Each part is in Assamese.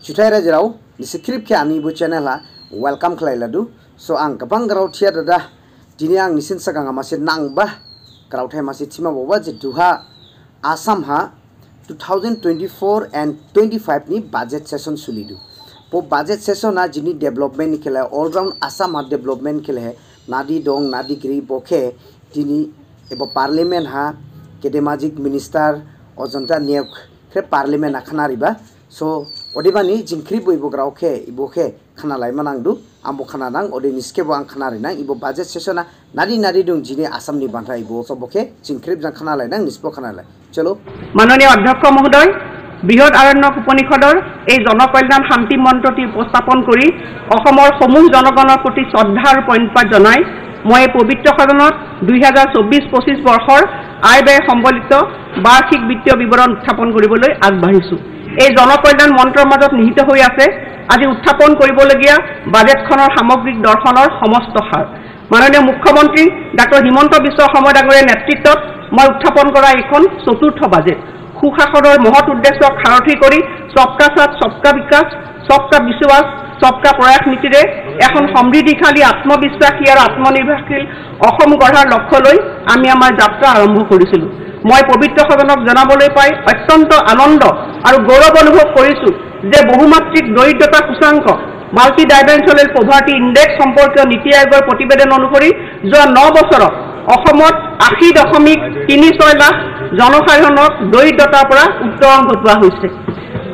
जुथाइ रायजोआव निसिक्रिपके आंनिबो चेनेला वेलकाम खालायलादु सो आं गोबां ग्राव थिया दादा दिनै आं निसिन सगाङा मासे नांबा ग्रावथाय मासे थिमा बावबा जे दुहा आसामहा 2024 and 25 नि बजेट सेशन सुलिदु वो बजेट सेशन आ जिनि डेभलपमेन्ट नि खेला ऑलराउंड आसाम हा डेभलपमेन्ट खेला है नादी दं नादी ग्री बखे दिनि एबो पार्लियामेन्ट हा केडेमाजिक मिनिस्टार अजंता नियोग खे पार्लियामेन्ट आखनारिबा सो ओदिबानि जिंख्रि बयबो ग्रावखे इबोखे खाना लायमान आंदु आंबो खाना नां ओदि निस्केबो आं खाना रिना इबो बजेट सेशना नादी नादी दं जिनि आसामनि बान्था इबो सबखे जिंख्रिब जां खाना लायनां निस्पो खाना लाय चलो माननीय अध्यक्ष महोदय बृहत अरण्य उपनिषदर এই জনকল্যাণ শান্তি মন্ত্ৰটি উপস্থাপন কৰি অসমৰ সমূহ জনগণৰ প্ৰতি শ্ৰদ্ধা আৰু প্ৰণিপাত জনাই মই পবিত্ৰ সদনত 2024-25 বৰ্ষৰ আয় ব্যয় সম্বলিত বাৰ্ষিক বিত্তীয় বিৱৰণ উত্থাপন কৰিবলৈ আগবাঢ়িছো। এই জনকল্যাণ মন্ত্ৰৰ মাজত নিহিত হৈ আছে আজি উত্থাপন কৰিবলগীয়া বাজেটখনৰ সামগ্ৰিক দৰ্শনৰ সমস্ত সাৰ। মাননীয় মুখ্যমন্ত্ৰী ডাক্তৰ হিমন্ত বিশ্ব শৰ্মা ডাঙৰীয়াৰ নেতৃত্বত মই উত্থাপন কৰা এখন চতুৰ্থ বাজেট সুশাসনৰ মহৎ উদ্দেশ্যক সাৰথি কৰি সবকা সাথ সবকা বিকাশ সবকা বিশ্বাস সবকা প্ৰয়াস নীতিৰে এখন সমৃদ্ধিশালী আত্মবিশ্বাসী আৰু আত্মনিৰ্ভৰশীল অসম গঢ়াৰ লক্ষ্য লৈ আমি আমাৰ যাত্ৰা আৰম্ভ কৰিছিলোঁ। মই পবিত্ৰ সদনক জনাবলৈ পাই অত্যন্ত আনন্দ আৰু গৌৰৱ অনুভৱ কৰিছোঁ যে বহুমাত্ৰিক দৰিদ্ৰতা সূচাংক মাল্টি ডাইমেনশ্যনেল পভাৰ্টি ইণ্ডেক্স সম্পৰ্কীয় নীতি আয়োগৰ প্ৰতিবেদন অনুসৰি যোৱা 9 বছৰত অসমত 80.36 লাখ জনসাধাৰণক দৰিদ্ৰতাৰ পৰা উত্তৰণ ঘটোৱা হৈছে।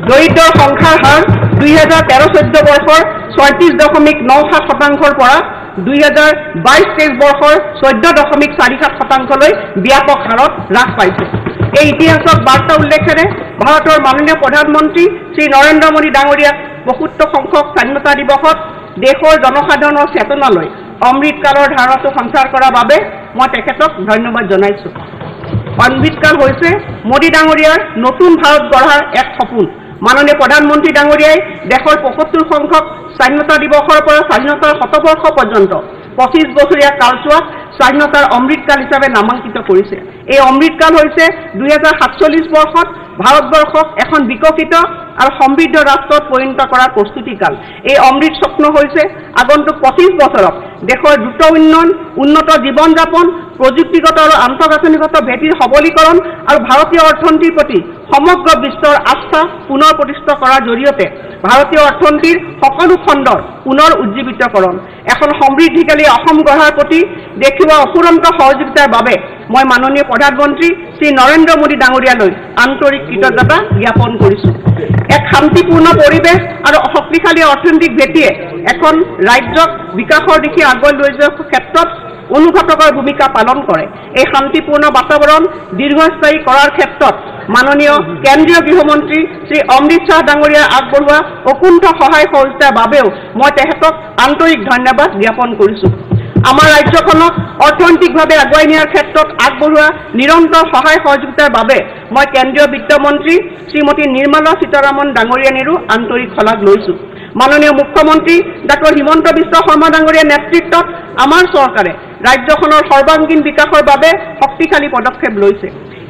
দৰিদ্ৰৰ সংখ্যাৰ হাৰ 2013-14 বৰ্ষৰ 36.97%ৰ পৰা 2022-23 বৰ্ষৰ 14.47%লৈ ব্যাপক হাৰত হ্ৰাস পাইছে। এই ইতিহাসক বাৰ্তা উল্লেখেৰে ভাৰতৰ মাননীয় প্ৰধানমন্ত্ৰী শ্ৰী নৰেন্দ্ৰ মোদী ডাঙৰীয়াক 72 সংখ্যক স্বাধীনতা দিৱসত দেশৰ জনসাধাৰণৰ চেতনালৈ অমৃতকালৰ ধাৰাটো সঞ্চাৰ কৰাৰ বাবে মই তেখেতক ধন্যবাদ জনাইছোঁ। অমৃতকাল হৈছে মোদী ডাঙৰীয়াৰ নতুন ভাৰত গঢ়াৰ এক সপোন। মাননীয় প্ৰধানমন্ত্ৰী ডাঙৰীয়াই দেশৰ 75 সংখ্যক স্বাধীনতা দিৱসৰ পৰা স্বাধীনতাৰ শতবৰ্ষ পৰ্যন্ত 25 বছৰীয়া কালছোৱাক স্বাধীনতাৰ অমৃতকাল হিচাপে নামাঙ্কিত কৰিছে। এই অমৃতকাল হৈছে 2047 বৰ্ষত ভাৰতবৰ্ষক এখন বিকশিত আৰু সমৃদ্ধ ৰাষ্ট্ৰত পৰিণত কৰাৰ প্ৰস্তুতিকাল। এই অমৃত স্বপ্ন হৈছে আগন্তুক 25 বছৰত দেশৰ দ্ৰুত উন্নয়ন উন্নত জীৱন যাপন প্ৰযুক্তিগত আৰু আন্তঃগাঁথনিগত ভেটিৰ সবলীকৰণ আৰু ভাৰতীয় অৰ্থনীতিৰ প্ৰতি সমগ্ৰ বিশ্বৰ আস্থা পুনৰ প্ৰতিষ্ঠা কৰাৰ জৰিয়তে ভাৰতীয় অৰ্থনীতিৰ সকলো খণ্ডৰ পুনৰ উজ্জীৱিতকৰণ এখন সমৃদ্ধিশালী অসম গঢ়াৰ প্ৰতি দেখুওৱা অফুৰন্ত সহযোগিতাৰ বাবে মই মাননীয় প্ৰধানমন্ত্ৰী শ্ৰী নৰেন্দ্ৰ মোদী ডাঙৰীয়ালৈ আন্তৰিক কৃতজ্ঞতা জ্ঞাপন কৰিছোঁ। এক শান্তিপূৰ্ণ পৰিৱেশ আৰু শক্তিশালী অৰ্থনৈতিক ভেটিয়ে এখন ৰাজ্যক বিকাশৰ দিশে আগুৱাই লৈ যোৱাৰ ক্ষেত্ৰত অনুঘাতকৰ ভূমিকা পালন কৰে। এই শান্তিপূৰ্ণ বাতাবৰণ দীৰ্ঘস্থায়ী কৰাৰ ক্ষেত্ৰত মাননীয় কেন্দ্ৰীয় গৃহমন্ত্ৰী শ্ৰী অমৃত শ্বাহ ডাঙৰীয়াই আগবঢ়োৱা অকুণ্ঠ সহায় সহযোগিতাৰ বাবেও মই তেখেতক আন্তৰিক ধন্যবাদ জ্ঞাপন কৰিছোঁ। আমাৰ ৰাজ্যখনক অৰ্থনৈতিকভাৱে আগুৱাই নিয়াৰ ক্ষেত্ৰত আগবঢ়োৱা নিৰন্তৰ সহায় সহযোগিতাৰ বাবে মই কেন্দ্ৰীয় বিত্তমন্ত্ৰী শ্ৰীমতী নিৰ্মলা সীতাৰামন ডাঙৰীয়ানীৰো আন্তৰিক শলাগ লৈছোঁ। মাননীয় মুখ্যমন্ত্ৰী ডাক্তৰ হিমন্ত বিশ্ব শৰ্মা ডাঙৰীয়াৰ নেতৃত্বত আমাৰ চৰকাৰে ৰাজ্যখনৰ সৰ্বাংগীন বিকাশৰ বাবে শক্তিশালী পদক্ষেপ লৈছে।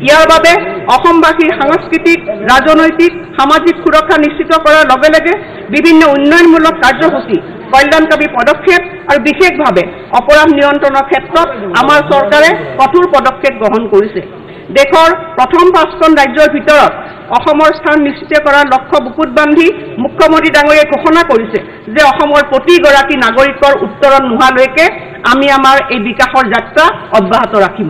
ইয়াৰ বাবে অসমবাসীৰ সাংস্কৃতিক ৰাজনৈতিক সামাজিক সুৰক্ষা নিশ্চিত কৰাৰ লগে লগে বিভিন্ন উন্নয়নমূলক কাৰ্যসূচী কল্যাণকামী পদক্ষেপ আৰু বিশেষভাৱে অপৰাধ নিয়ন্ত্ৰণৰ ক্ষেত্ৰত আমাৰ চৰকাৰে কঠোৰ পদক্ষেপ গ্ৰহণ কৰিছে। দেশৰ প্ৰথম 5খন ৰাজ্যৰ ভিতৰত অসমৰ স্থান নিশ্চিত কৰাৰ লক্ষ্য বুকুত বান্ধি মুখ্যমন্ত্ৰী ডাঙৰীয়াই ঘোষণা কৰিছে যে অসমৰ প্ৰতিগৰাকী নাগৰিকৰ উত্তৰণ নোহোৱালৈকে আমি আমাৰ এই বিকাশৰ যাত্ৰা অব্যাহত ৰাখিম।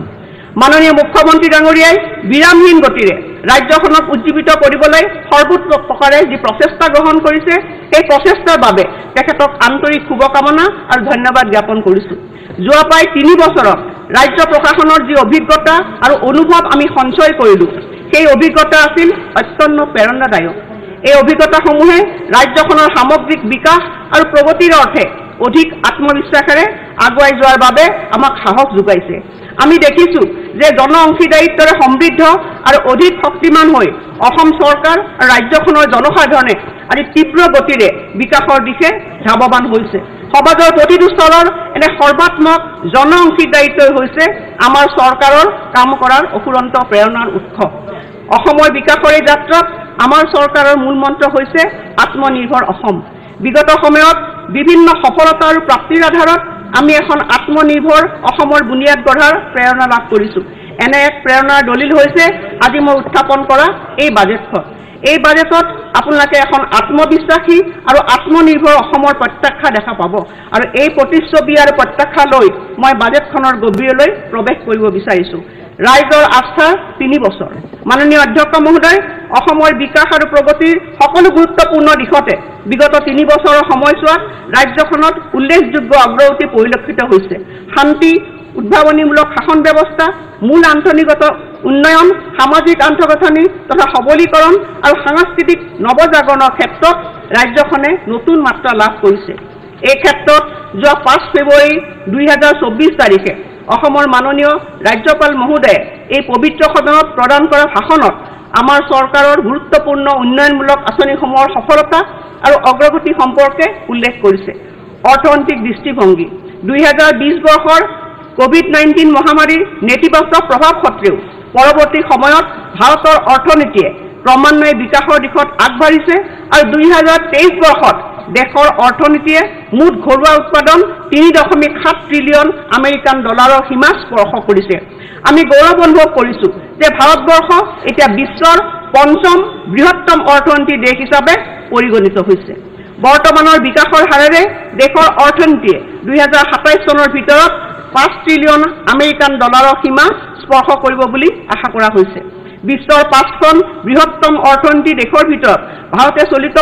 মাননীয় মুখ্যমন্ত্ৰী ডাঙৰীয়াই বিৰামহীন গতিৰে ৰাজ্যখনক উজ্জীৱিত কৰিবলৈ সৰ্বোচ্চপ্ৰকাৰে যি প্ৰচেষ্টা গ্ৰহণ কৰিছে এই প্ৰচেষ্টাৰ বাবে তেখেতক আন্তৰিক শুভকামনা আৰু ধন্যবাদ জ্ঞাপন কৰিছোঁ। যোৱা প্ৰায় 3 বছৰত ৰাজ্য প্ৰশাসনৰ যি অভিজ্ঞতা আৰু অনুভৱ আমি সঞ্চয় কৰিলোঁ সেই অভিজ্ঞতা আছিল অত্যন্ত প্ৰেৰণাদায়ক। এই অভিজ্ঞতাসমূহে ৰাজ্যখনৰ সামগ্ৰিক বিকাশ আৰু প্ৰগতিৰ অৰ্থে অধিক আত্মবিশ্বাসেৰে আগুৱাই যোৱাৰ বাবে আমাক সাহস যোগাইছে। আমি দেখিছোঁ যে জন অংশীদাৰিত্বৰে সমৃদ্ধ আৰু অধিক শক্তিমান হৈ অসম চৰকাৰ আৰু ৰাজ্যখনৰ জনসাধাৰণে আজি তীব্ৰ গতিৰে বিকাশৰ দিশে ধাৱমান হৈছে। সমাজৰ প্ৰতিটো স্তৰৰ এনে সৰ্বাত্মক জন অংশীদাৰিত্বই হৈছে আমাৰ চৰকাৰৰ কাম কৰাৰ অফুৰন্ত প্ৰেৰণাৰ উৎস। অসমৰ বিকাশৰ এই যাত্ৰাত আমাৰ চৰকাৰৰ মূল মন্ত্ৰ হৈছে আত্মনিৰ্ভৰ অসম। বিগত সময়ত বিভিন্ন সফলতা আৰু প্ৰাপ্তিৰ আধাৰত আমি এখন আত্মনিৰ্ভৰ অসমৰ বুনিয়াদ গঢ়াৰ প্ৰেৰণা লাভ কৰিছোঁ। এনে এক প্ৰেৰণাৰ দলিল হৈছে আজি মই উত্থাপন কৰা এই বাজেটখন। এই বাজেটত আপোনালোকে এখন আত্মবিশ্বাসী আৰু আত্মনিৰ্ভৰ অসমৰ প্ৰত্যাখ্যা দেখা পাব আৰু এই প্ৰতিচ্ছবি আৰু প্ৰত্যাখ্যা লৈ মই বাজেটখনৰ গভীৰলৈ প্ৰৱেশ কৰিব বিচাৰিছোঁ। ৰাইজৰ আস্থা 3 বছৰ। মাননীয় অধ্যক্ষ মহোদয়, অসমৰ বিকাশ আৰু প্ৰগতিৰ সকলো গুৰুত্বপূৰ্ণ দিশতে বিগত 3 বছৰৰ সময়ছোৱাত ৰাজ্যখনত উল্লেখযোগ্য অগ্ৰগতি পৰিলক্ষিত হৈছে। শান্তি, উদ্ভাৱনীমূলক শাসন ব্যৱস্থা, মূল আন্তঃনিগত উন্নয়ন, সামাজিক আন্তঃগাঁথনি তথা সবলীকৰণ আৰু সাংস্কৃতিক নৱজাগৰণৰ ক্ষেত্ৰত ৰাজ্যখনে নতুন মাত্ৰা লাভ কৰিছে। এই ক্ষেত্ৰত যোৱা 5 ফেব্ৰুৱাৰী 2024 তাৰিখে অসমৰ মাননীয় ৰাজ্যপাল মহোদয়ে এই পবিত্ৰ সদনত প্ৰদান কৰা ভাষণত আমাৰ চৰকাৰৰ গুৰুত্বপূৰ্ণ উন্নয়নমূলক আঁচনিসমূহৰ সফলতা আৰু অগ্ৰগতি সম্পৰ্কে উল্লেখ কৰিছে। অৰ্থনৈতিক দৃষ্টিভংগী 2020 বৰ্ষৰ কোভিড-19 মহামাৰীৰ নেতিবাচক প্ৰভাৱ সত্ত্বেও পৰৱৰ্তী সময়ত ভাৰতৰ অৰ্থনীতিয়ে ক্ৰমান্বয়ে বিকাশৰ দিশত আগবাঢ়িছে আৰু 2023 বৰ্ষত দেশৰ অৰ্থনীতিয়ে মুঠ ঘৰুৱা উৎপাদন 3.7 ট্ৰিলিয়ন আমেৰিকান ডলাৰৰ সীমা স্পৰ্শ কৰিছে। আমি গৌৰৱ অনুভৱ কৰিছোঁ যে ভাৰতবৰ্ষ এতিয়া বিশ্বৰ 5ম বৃহত্তম অৰ্থনীতিৰ দেশ হিচাপে পৰিগণিত হৈছে। বৰ্তমানৰ বিকাশৰ হাৰেৰে দেশৰ অৰ্থনীতিয়ে 2027 চনৰ ভিতৰত 5 ট্ৰিলিয়ন আমেৰিকান ডলাৰৰ সীমা স্পৰ্শ কৰিব বুলি আশা কৰা হৈছে। বিশ্বৰ 5খন বৃহত্তম অৰ্থনীতি দেশৰ ভিতৰত ভাৰতে চলিত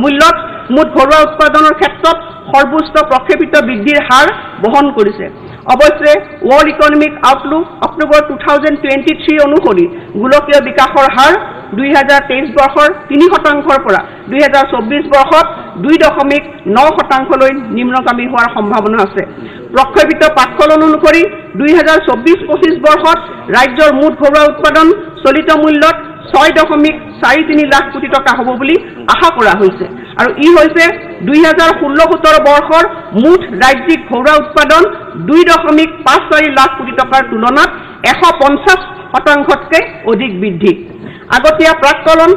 মূল্যত মুঠ ঘৰুৱা উৎপাদনৰ ক্ষেত্ৰত সৰ্বোচ্চ প্ৰক্ষেপিত বৃদ্ধিৰ হাৰ বহন কৰিছে। অৱশ্যে ৱৰ্ল্ড ইকনমিক আউটলুক অক্টোবৰ 2023 অনুসৰি গোলকীয় বিকাশৰ হাৰ 2023 বৰ্ষৰ 3% পৰা 2024 বৰ্ষত 2.9%লৈ নিম্নগামী হোৱাৰ সম্ভাৱনা আছে। প্ৰক্ষেপিত প্ৰাক্কলন অনুসৰি 2024-25 বৰ্ষত ৰাজ্যৰ মুঠ ঘৰুৱা উৎপাদন চলিত মূল্যত 6.43 লাখ কোটি টকা হ'ব বুলি আশা কৰা হৈছে আৰু ই হৈছে 2016-17 বৰ্ষৰ মুঠ ৰাজ্যিক ঘৰুৱা উৎপাদন 2.54 লাখ কোটি টকাৰ তুলনাত 150%তকৈ অধিক বৃদ্ধি। আগতীয়া প্ৰাক্কলন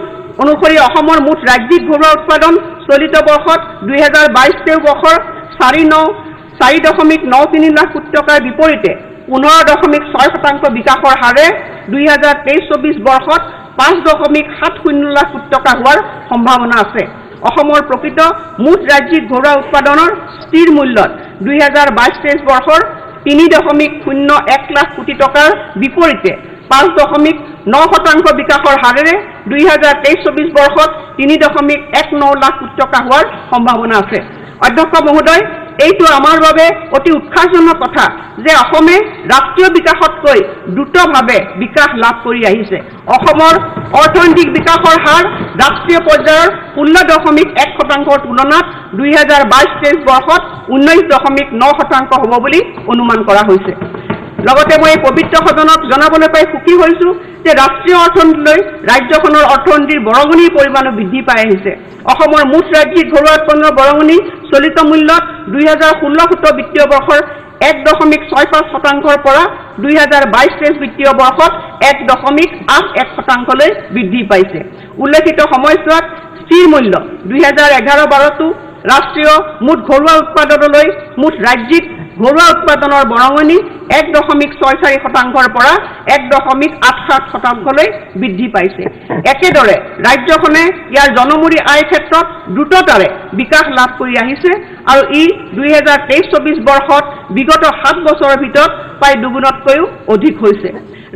অনুসৰি অসমৰ মুঠ ৰাজ্যিক ঘৰুৱা উৎপাদন চলিত বৰ্ষত 2022-23 বৰ্ষৰ 4.93 লাখ কোটি টকাৰ বিপৰীতে 15.6% বিকাশৰ হাৰে 2023-24 বৰ্ষত 5.70 লাখ কোটি টকা হোৱাৰ সম্ভাৱনা আছে। অসমৰ প্ৰকৃত মুঠ ৰাজ্যিক ঘৰুৱা উৎপাদনৰ স্থিৰ মূল্যত 2022-23 বৰ্ষৰ 3.01 লাখ কোটি টকাৰ বিপৰীতে 5.9% বিকাশৰ হাৰেৰে 2023-24 বৰ্ষত 3.19 লাখ কোটি টকা হোৱাৰ সম্ভাৱনা আছে। অধ্যক্ষ মহোদয়, এইটো আমাৰ বাবে অতি উৎসাহজনক কথা যে অসমে ৰাষ্ট্ৰীয় বিকাশতকৈ দ্ৰুতভাৱে বিকাশ লাভ কৰি আহিছে। অসমৰ অৰ্থনৈতিক বিকাশৰ হাৰ ৰাষ্ট্ৰীয় পৰ্যায়ৰ 16.1%ৰ তুলনাত 2022-23 বৰ্ষত 19.9% হ'ব বুলি অনুমান কৰা হৈছে। লগতে মই এই পবিত্ৰ সদনত জনাবলৈ পাই সুখী হৈছোঁ যে ৰাষ্ট্ৰীয় অৰ্থনীতিলৈ ৰাজ্যখনৰ অৰ্থনীতিৰ বৰঙণিৰ পৰিমাণো বৃদ্ধি পাই আহিছে। অসমৰ মুঠ ৰাজ্যিক ঘৰুৱা উৎপাদনৰ বৰঙণি চলিত মূল্যত 2016-17 বিত্তীয় বৰ্ষৰ 1.65%ৰ পৰা 2022-23 বিত্তীয় বৰ্ষত 1.81%লৈ বৃদ্ধি পাইছে। উল্লেখিত সময়ছোৱাত স্থিৰ মূল্য 2011-12 ৰাষ্ট্ৰীয় মুঠ ঘৰুৱা উৎপাদনলৈ মুঠ ৰাজ্যিক ঘৰুৱা উৎপাদনৰ বৰঙণি 1.64%ৰ পৰা 1.87%লৈ বৃদ্ধি পাইছে। একেদৰে ৰাজ্যখনে ইয়াৰ জনমূৰি আয়ৰ ক্ষেত্ৰত দ্ৰুততাৰে বিকাশ লাভ কৰি আহিছে আৰু ই 2023-24 বৰ্ষত বিগত 7 বছৰৰ ভিতৰত প্ৰায় দুগুণতকৈও অধিক হৈছে।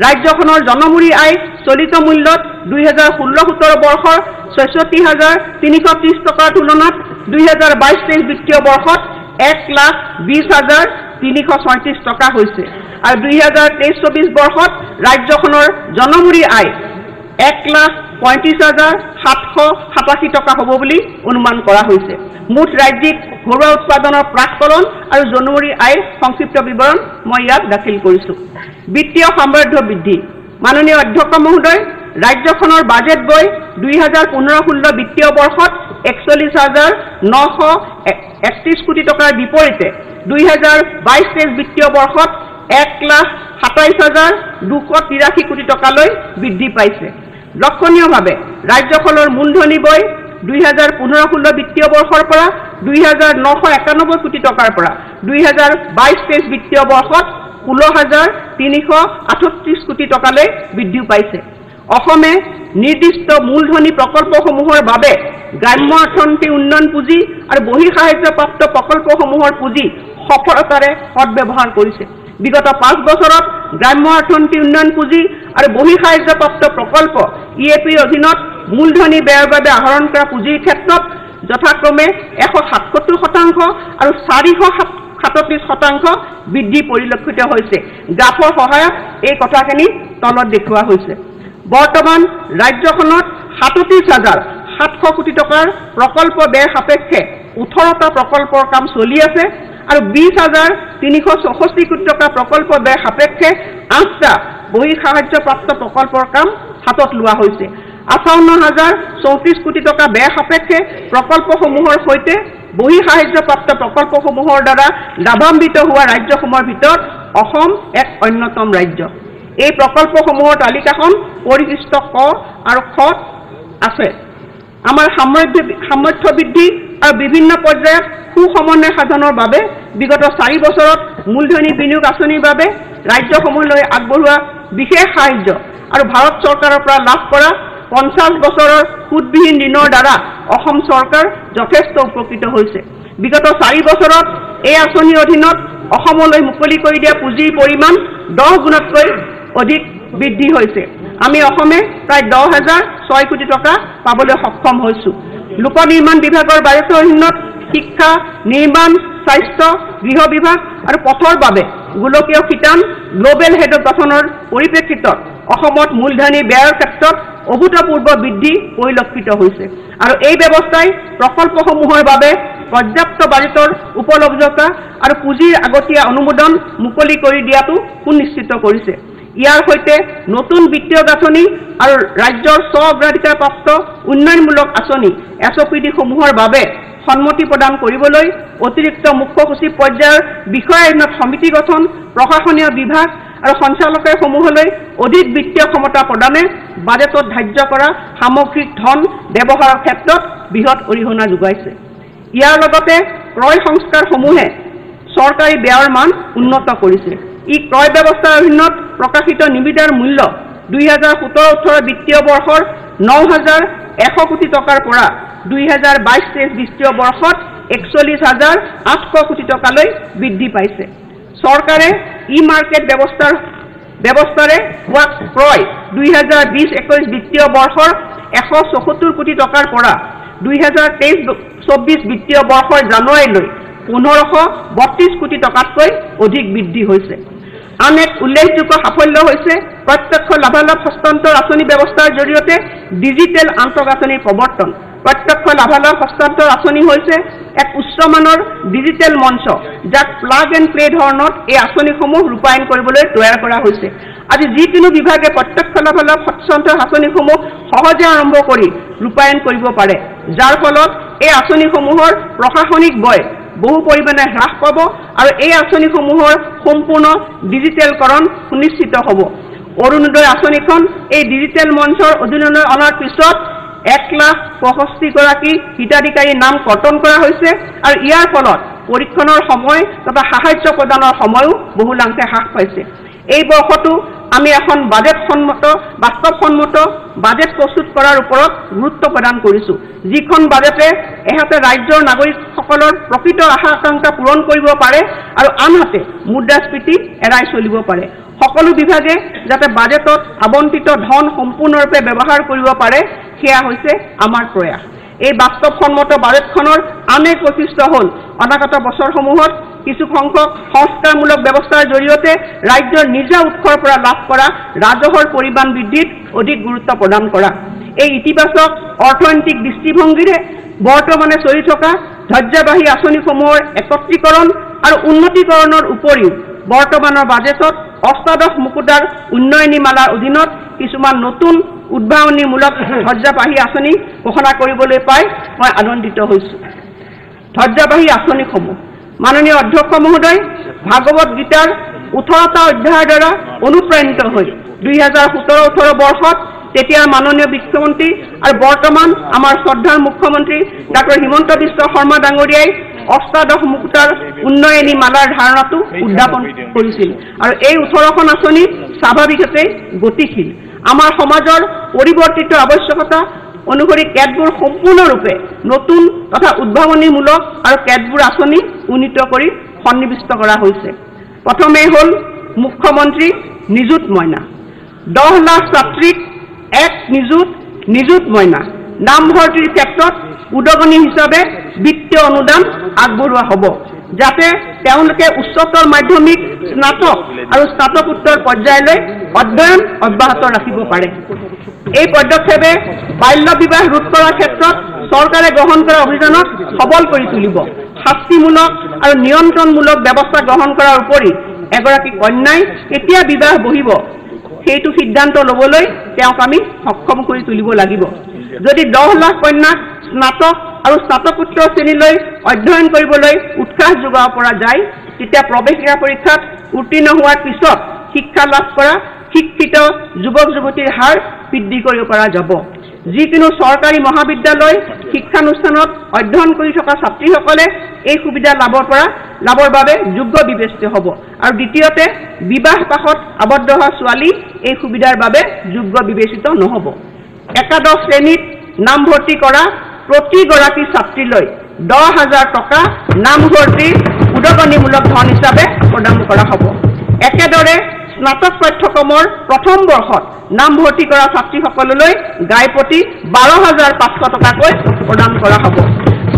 ৰাজ্যখনৰ জনমূৰি আয় চলিত মূল্যত 2016-17 বৰ্ষৰ 66,330 টকাৰ তুলনাত 2022-23 বিত্তীয় বৰ্ষত 1,20,336 টকা হৈছে আৰু 2023-24 বৰ্ষত ৰাজ্যখনৰ জনমূৰি আয় 1,35,787 টকা হ'ব বুলি অনুমান কৰা হৈছে। মুঠ ৰাজ্যিক ঘৰুৱা উৎপাদনৰ প্ৰাক্কলন আৰু জনমূৰি আয়ৰ সংক্ষিপ্ত বিৱৰণ মই ইয়াত দাখিল কৰিছোঁ। বিত্তীয় সামৰ্থ্য বৃদ্ধি। মাননীয় অধ্যক্ষ মহোদয়, ৰাজ্যখনৰ বাজেট বৈ 2015-16 বিত্তীয় বৰ্ষত 41,931 কোটি টকাৰ বিপৰীতে 2022-23 বিত্তীয় বৰ্ষত 1,27,283 কোটি টকালৈ বৃদ্ধি পাইছে। লক্ষণীয়ভাৱে ৰাজ্যখনৰ মূলধনী বৈ 2015-16 বিত্তীয় বৰ্ষৰ পৰা 2,991 কোটি টকাৰ পৰা 2022-23 বিত্তীয় বৰ্ষত 16,338 কোটি টকালৈ বৃদ্ধি পাইছে। অসমে নিৰ্দিষ্ট মূলধনী প্ৰকল্পসমূহৰ বাবে গ্ৰাম্য অৰ্থনীতি উন্নয়ন পুঁজি আৰু বহিঃসাহায্যপ্ৰাপ্ত প্ৰকল্পসমূহৰ পুঁজি সফলতাৰে সদ্ব্যৱহাৰ কৰিছে। বিগত 5 বছৰত গ্ৰাম্য অৰ্থনীতি উন্নয়ন পুঁজি আৰু বহিঃসাহায্যপ্ৰাপ্ত প্ৰকল্প EAPৰ অধীনত মূলধনী ব্যয়ৰ বাবে আহৰণ কৰা পুঁজিৰ ক্ষেত্ৰত যথাক্ৰমে 177% আৰু 437% বৃদ্ধি পৰিলক্ষিত হৈছে। গ্ৰাফৰ সহায়ত এই কথাখিনি তলত দেখুওৱা হৈছে। বৰ্তমান ৰাজ্যখনত 37,700 কোটি টকাৰ প্ৰকল্প ব্যয় সাপেক্ষে 18টা প্ৰকল্পৰ কাম চলি আছে আৰু 20,364 কোটি টকা প্ৰকল্প ব্যয় সাপেক্ষে 8টা বহিঃসাহায্যপ্ৰাপ্ত প্ৰকল্পৰ কাম হাতত লোৱা হৈছে। 58,034 কোটি টকা ব্যয় সাপেক্ষে প্ৰকল্পসমূহৰ সৈতে বহিঃসাহায্যপ্ৰাপ্ত প্ৰকল্পসমূহৰ দ্বাৰা লাভান্বিত হোৱা ৰাজ্যসমূহৰ ভিতৰত অসম এক অন্যতম ৰাজ্য। এই প্ৰকল্পসমূহৰ তালিকাখন পৰিশিষ্ট ক আৰু খত আছে। আমাৰ সামৰ্থ্য বৃদ্ধি আৰু বিভিন্ন পৰ্যায়ত সুসমন্বয় সাধনৰ বাবে বিগত 4 বছৰত মূলধনী বিনিয়োগ আঁচনিৰ বাবে ৰাজ্যসমূহলৈ আগবঢ়োৱা বিশেষ সাহায্য আৰু ভাৰত চৰকাৰৰ পৰা লাভ কৰা 50 বছৰৰ সুদবিহীন ঋণৰ দ্বাৰা অসম চৰকাৰ যথেষ্ট উপকৃত হৈছে। বিগত 4 বছৰত এই আঁচনিৰ অধীনত অসমলৈ মুকলি কৰি দিয়া পুঁজিৰ পৰিমাণ 10 গুণতকৈ অধিক বৃদ্ধি হৈছে। আমি অসমে প্ৰায় 10,006 কোটি টকা পাবলৈ সক্ষম হৈছোঁ। লোক নিৰ্মাণ বিভাগৰ বাজেটৰ অধীনত শিক্ষা, নিৰ্মাণ, স্বাস্থ্য, গৃহ বিভাগ আৰু পথৰ বাবে গোলকীয় শিতান গ্লোবেল হেড গঠনৰ পৰিপ্ৰেক্ষিতত অসমত মূলধনী ব্যয়ৰ ক্ষেত্ৰত অভূতপূৰ্ব বৃদ্ধি পৰিলক্ষিত হৈছে আৰু এই ব্যৱস্থাই প্ৰকল্পসমূহৰ বাবে পৰ্যাপ্ত বাজেটৰ উপলব্ধতা আৰু পুঁজিৰ আগতীয়া অনুমোদন মুকলি কৰি দিয়াটো সুনিশ্চিত কৰিছে। ইয়াৰ সৈতে নতুন বিত্তীয় গাঁথনি আৰু ৰাজ্যৰ স্ব-অগ্ৰাধিকাৰপ্ৰাপ্ত উন্নয়নমূলক আঁচনি SOPD সমূহৰ বাবে সন্মতি প্ৰদান কৰিবলৈ অতিৰিক্ত মুখ্য সচিব পৰ্যায়ৰ বিষয়াধীনত সমিতি গঠন, প্ৰশাসনীয় বিভাগ আৰু সঞ্চালকালয়সমূহলৈ অধিক বিত্তীয় ক্ষমতা প্ৰদানে বাজেটত ধাৰ্য কৰা সামগ্ৰিক ধন ব্যৱহাৰৰ ক্ষেত্ৰত বৃহৎ অৰিহণা যোগাইছে। ইয়াৰ লগতে ক্ৰয় সংস্কাৰসমূহে চৰকাৰী ব্যয়ৰ মান উন্নত কৰিছে। ই ক্ৰয় ব্যৱস্থাৰ অধীনত প্ৰকাশিত নিবিদাৰ মূল্য 2017-18 বিত্তীয় বৰ্ষৰ 9,100 কোটি টকাৰ পৰা 2022-23 বিত্তীয় বৰ্ষত 41,800 কোটি টকালৈ বৃদ্ধি পাইছে। চৰকাৰে ই-মাৰ্কেট ব্যৱস্থাৰে হোৱা ক্ৰয় 2020-21 বিত্তীয় বৰ্ষৰ 174 কোটি টকাৰ পৰা 2023-24 বিত্তীয় বৰ্ষৰ জানুৱাৰীলৈ 1,532 কোটি টকাতকৈ অধিক বৃদ্ধি হৈছে। আন এক উল্লেখযোগ্য সাফল্য হৈছে প্ৰত্যক্ষ লাভালাভ হস্তান্তৰ আঁচনি ব্যৱস্থাৰ জৰিয়তে ডিজিটেল আন্তঃগাঁথনিৰ প্ৰৱৰ্তন। প্ৰত্যক্ষ লাভালাভ হস্তান্তৰ আঁচনি হৈছে এক উচ্চমানৰ ডিজিটেল মঞ্চ যাক প্লাগ এণ্ড প্লে ধৰণত এই আঁচনিসমূহ ৰূপায়ণ কৰিবলৈ তৈয়াৰ কৰা হৈছে। আজি যিকোনো বিভাগে প্ৰত্যক্ষ লাভালাভ হস্তান্তৰ আঁচনিসমূহ সহজে আৰম্ভ কৰি ৰূপায়ণ কৰিব পাৰে, যাৰ ফলত এই আঁচনিসমূহৰ প্ৰশাসনিক ব্যয় বহু পৰিমাণে হ্ৰাস পাব আৰু এই আঁচনিসমূহৰ সম্পূৰ্ণ ডিজিটেলকৰণ সুনিশ্চিত হ'ব। অৰুণোদয় আঁচনিখন এই ডিজিটেল মঞ্চৰ অধীনলৈ অনাৰ পিছত 1,65,000 হিতাধিকাৰীৰ নাম কৰ্তন কৰা হৈছে আৰু ইয়াৰ ফলত পৰীক্ষণৰ সময় তথা সাহায্য প্ৰদানৰ সময়ও বহুলাংশে হ্ৰাস পাইছে। এই বৰ্ষটো আমি এখন বাস্তৱসন্মত বাজেট প্ৰস্তুত কৰাৰ ওপৰত গুৰুত্ব প্ৰদান কৰিছোঁ, যিখন বাজেটে এহাতে ৰাজ্যৰ নাগৰিকসকলৰ প্ৰকৃত আশা আকাংক্ষা পূৰণ কৰিব পাৰে আৰু আনহাতে মুদ্ৰাস্ফীতি এৰাই চলিব পাৰে। সকলো বিভাগে যাতে বাজেটত আবণ্টিত ধন সম্পূৰ্ণৰূপে ব্যৱহাৰ কৰিব পাৰে, সেয়া হৈছে আমাৰ প্ৰয়াস। এই বাস্তৱসন্মত বাজেটখনৰ আন এক বৈশিষ্ট্য হ'ল অনাগত বছৰসমূহত কিছু সংখ্যক সংস্কাৰমূলক ব্যৱস্থাৰ জৰিয়তে ৰাজ্যৰ নিজা উৎসৰ পৰা লাভ কৰা ৰাজহৰ পৰিমাণ বৃদ্ধিত অধিক গুৰুত্ব প্ৰদান কৰা। এই ইতিবাচক অৰ্থনৈতিক দৃষ্টিভংগীৰে বৰ্তমানে চলি থকা ধৈৰ্যবাহী আঁচনিসমূহৰ একত্ৰীকৰণ আৰু উন্নতীকৰণৰ উপৰিও বৰ্তমানৰ বাজেটত অষ্টাদশ মুকুতাৰ উন্নয়নী মালাৰ অধীনত কিছুমান নতুন উদ্ভাৱনীমূলক ধৈৰ্যবাহী আঁচনি ঘোষণা কৰিবলৈ পাই মই আনন্দিত হৈছোঁ। ধৈৰ্যবাহী আঁচনিসমূহ মাননীয় অধ্যক্ষ মহোদয় ভাগৱত গীতাৰ 18টা অধ্যায়ৰ দ্বাৰা অনুপ্ৰাণিত হৈ 2017-18 বৰ্ষত তেতিয়াৰ মাননীয় মুখ্যমন্ত্ৰী আৰু বৰ্তমান আমাৰ শ্ৰদ্ধাৰ মুখ্যমন্ত্ৰী ডক্টৰ হিমন্ত বিশ্ব শৰ্মা ডাঙৰীয়াই অষ্টাদশ মুক্তাৰ উন্নয়নী মালাৰ ধাৰণাটো উদ্যাপন কৰিছিল আৰু এই 18খন আঁচনি স্বাভাৱিকতে গতিশীল আমাৰ সমাজৰ পৰিৱৰ্তিত আৱশ্যকতা অনুসৰি কেতবোৰ সম্পূৰ্ণৰূপে নতুন তথা উদ্ভাৱনীমূলক আৰু কেতবোৰ আঁচনি উন্নীত কৰি সন্নিৱিষ্ট কৰা হৈছে প্ৰথমে হ'ল মুখ্যমন্ত্ৰী নিযুত মইনা 10 লাখ ছাত্ৰীক এক নিযুত মইনা নামভৰ্তিৰ ক্ষেত্ৰত উদগনি হিচাপে বিত্তীয় অনুদান আগবঢ়োৱা হ'ব যাতে তেওঁলোকে উচ্চতৰ মাধ্যমিক স্নাতক আৰু স্নাতকোত্তৰ পৰ্যায়লৈ অধ্যয়ন অব্যাহত ৰাখিব পাৰে এই পদক্ষেপে বাল্য বিবাহ ৰোধ কৰাৰ ক্ষেত্ৰত চৰকাৰে গ্ৰহণ কৰা অভিযানক সবল কৰি তুলিব শাস্তিমূলক আৰু নিয়ন্ত্ৰণমূলক ব্যৱস্থা গ্ৰহণ কৰাৰ উপৰি এগৰাকী কন্যাই কেতিয়া বিবাহ বহিব সেইটো সিদ্ধান্ত ল'বলৈ তেওঁক আমি সক্ষম কৰি তুলিব লাগিব যদি 10 লাখ কন্যাক স্নাতক আৰু স্নাতকোত্তৰ শ্ৰেণীলৈ অধ্যয়ন কৰিবলৈ উৎসাহ যোগাব পৰা যায় তেতিয়া প্ৰৱেশিকা পৰীক্ষাত উত্তীৰ্ণ হোৱাৰ পিছত শিক্ষা লাভ কৰা শিক্ষিত যুৱক যুৱতীৰ হাৰ বৃদ্ধি কৰিব পৰা যাব যিকোনো চৰকাৰী মহাবিদ্যালয় শিক্ষানুষ্ঠানত অধ্যয়ন কৰি থকা ছাত্ৰীসকলে এই সুবিধা লাভৰ বাবে যোগ্য বিবেচিত হ'ব আৰু দ্বিতীয়তে বিবাহ পাশত আবদ্ধ হোৱা ছোৱালী এই সুবিধাৰ বাবে যোগ্য বিবেচিত নহ'ব একাদশ শ্ৰেণীত নামভৰ্তি কৰা প্ৰতিগৰাকী ছাত্ৰীলৈ 10,000 টকা নামভৰ্তিৰ উদগনিমূলক ধন হিচাপে প্ৰদান কৰা হ'ব একেদৰে স্নাতক পাঠ্যক্ৰমৰ প্ৰথম বৰ্ষত নামভৰ্তি কৰা ছাত্ৰীসকললৈ গাইপতি 12,500 টকাকৈ প্ৰদান কৰা হ'ব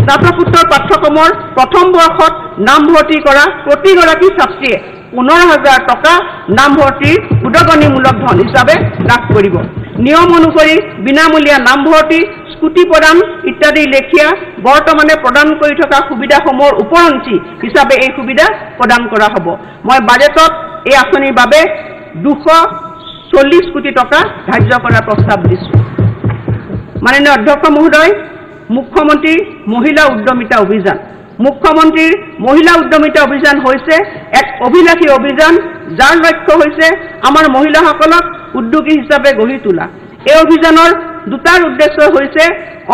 স্নাতকোত্তৰ পাঠ্যক্ৰমৰ প্ৰথম বৰ্ষত নামভৰ্তি কৰা প্ৰতিগৰাকী ছাত্ৰীয়ে 15,000 টকা নামভৰ্তিৰ উদগনিমূলক ধন হিচাপে লাভ কৰিব নিয়ম অনুসৰি বিনামূলীয়া নামভৰ্তি স্কুটি প্ৰদান ইত্যাদি লেখিয়া বৰ্তমানে প্ৰদান কৰি থকা সুবিধাসমূহৰ উপৰঞ্চি হিচাপে এই সুবিধা প্ৰদান কৰা হ'ব মই বাজেটত এই আঁচনিৰ বাবে 240 কোটি টকা ধাৰ্য কৰাৰ প্ৰস্তাৱ দিছোঁ মাননীয় অধ্যক্ষ মহোদয় মুখ্যমন্ত্ৰীৰ মহিলা উদ্যমিতা অভিযান মুখ্যমন্ত্ৰীৰ মহিলা উদ্যমিতা অভিযান হৈছে এক অভিলাষী অভিযান যাৰ লক্ষ্য হৈছে আমাৰ মহিলাসকলক উদ্যোগী হিচাপে গঢ়ি তোলা এই অভিযানৰ দুটাৰ উদ্দেশ্য হৈছে